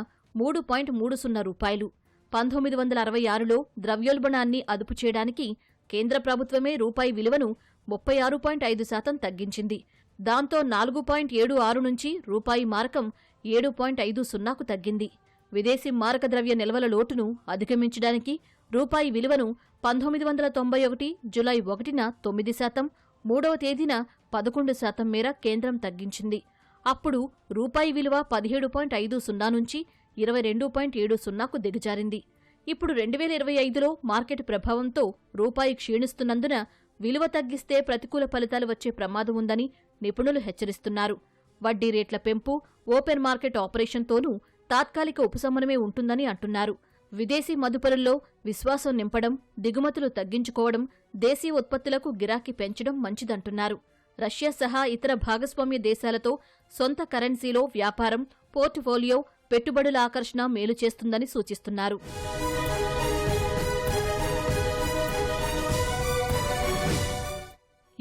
3.30 రూపాయలు. 1966లో ద్రవ్యోల్బణాన్ని అదుపు చేయడానికి కేంద్ర ప్రభుత్వమే రూపాయి విలువను 36.5% తగ్గించింది. దాంతో 4.76 నుంచి రూపాయి మారకం 7.50కు తగ్గింది. విదేశీ మారక ద్రవ్య నిల్వల లోటును అధిగమించడానికి రూపాయి విలువను 1991 జులై 1న 9%, 3వ తేదీన 11% మేర కేంద్రం తగ్గించింది. అప్పుడు రూపాయి విలువ 17.50 నుంచి 22.70కు దిగజారింది. ఇప్పుడు 2025లో మార్కెట్ ప్రభావంతో రూపాయి క్షీణిస్తున్నందున విలువ తగ్గిస్తే ప్రతికూల ఫలితాలు వచ్చే ప్రమాదం ఉందని నిపుణులు హెచ్చరిస్తున్నారు. వడ్డీ రేట్ల పెంపు, ఓపెన్ మార్కెట్ ఆపరేషన్తోనూ తాత్కాలిక ఉపశమనమే ఉంటుందని అంటున్నారు. విదేశీ మదుపరుల్లో విశ్వాసం నింపడం, దిగుమతులు తగ్గించుకోవడం, దేశీయ ఉత్పత్తులకు గిరాకీ పెంచడం మంచిదంటున్నారు. రష్యా సహా ఇతర భాగస్వామ్య దేశాలతో సొంత కరెన్సీలో వ్యాపారం, పోర్ట్ఫోలియో, పెట్టుబడుల ఆకర్షణ మేలు చేస్తుందని సూచిస్తున్నారు.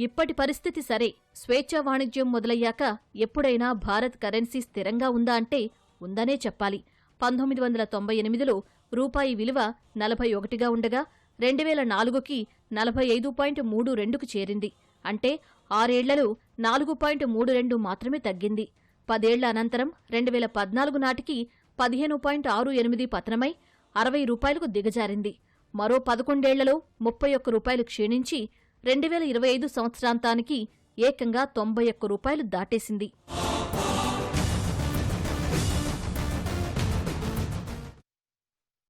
ఇప్పటి పరిస్థితి సరే, స్వేచ్ఛా వాణిజ్యం మొదలయ్యాక ఎప్పుడైనా భారత్ కరెన్సీ స్థిరంగా ఉందా అంటే ఉందనే చెప్పాలి. 1998లో రూపాయి విలువ 41గా ఉండగా 2004కి 45.32కు చేరింది. అంటే 6 ఏళ్లలో 4.32 మాత్రమే తగ్గింది. 10 ఏళ్ల అనంతరం 2014 నాటికి 15.68 పతనమై 60 రూపాయలకు దిగజారింది. మరో 11 ఏళ్లలో 31 రూపాయలు క్షీణించి 2025 సంవత్సరాంతానికి ఏకంగా 91 రూపాయలు దాటేసింది.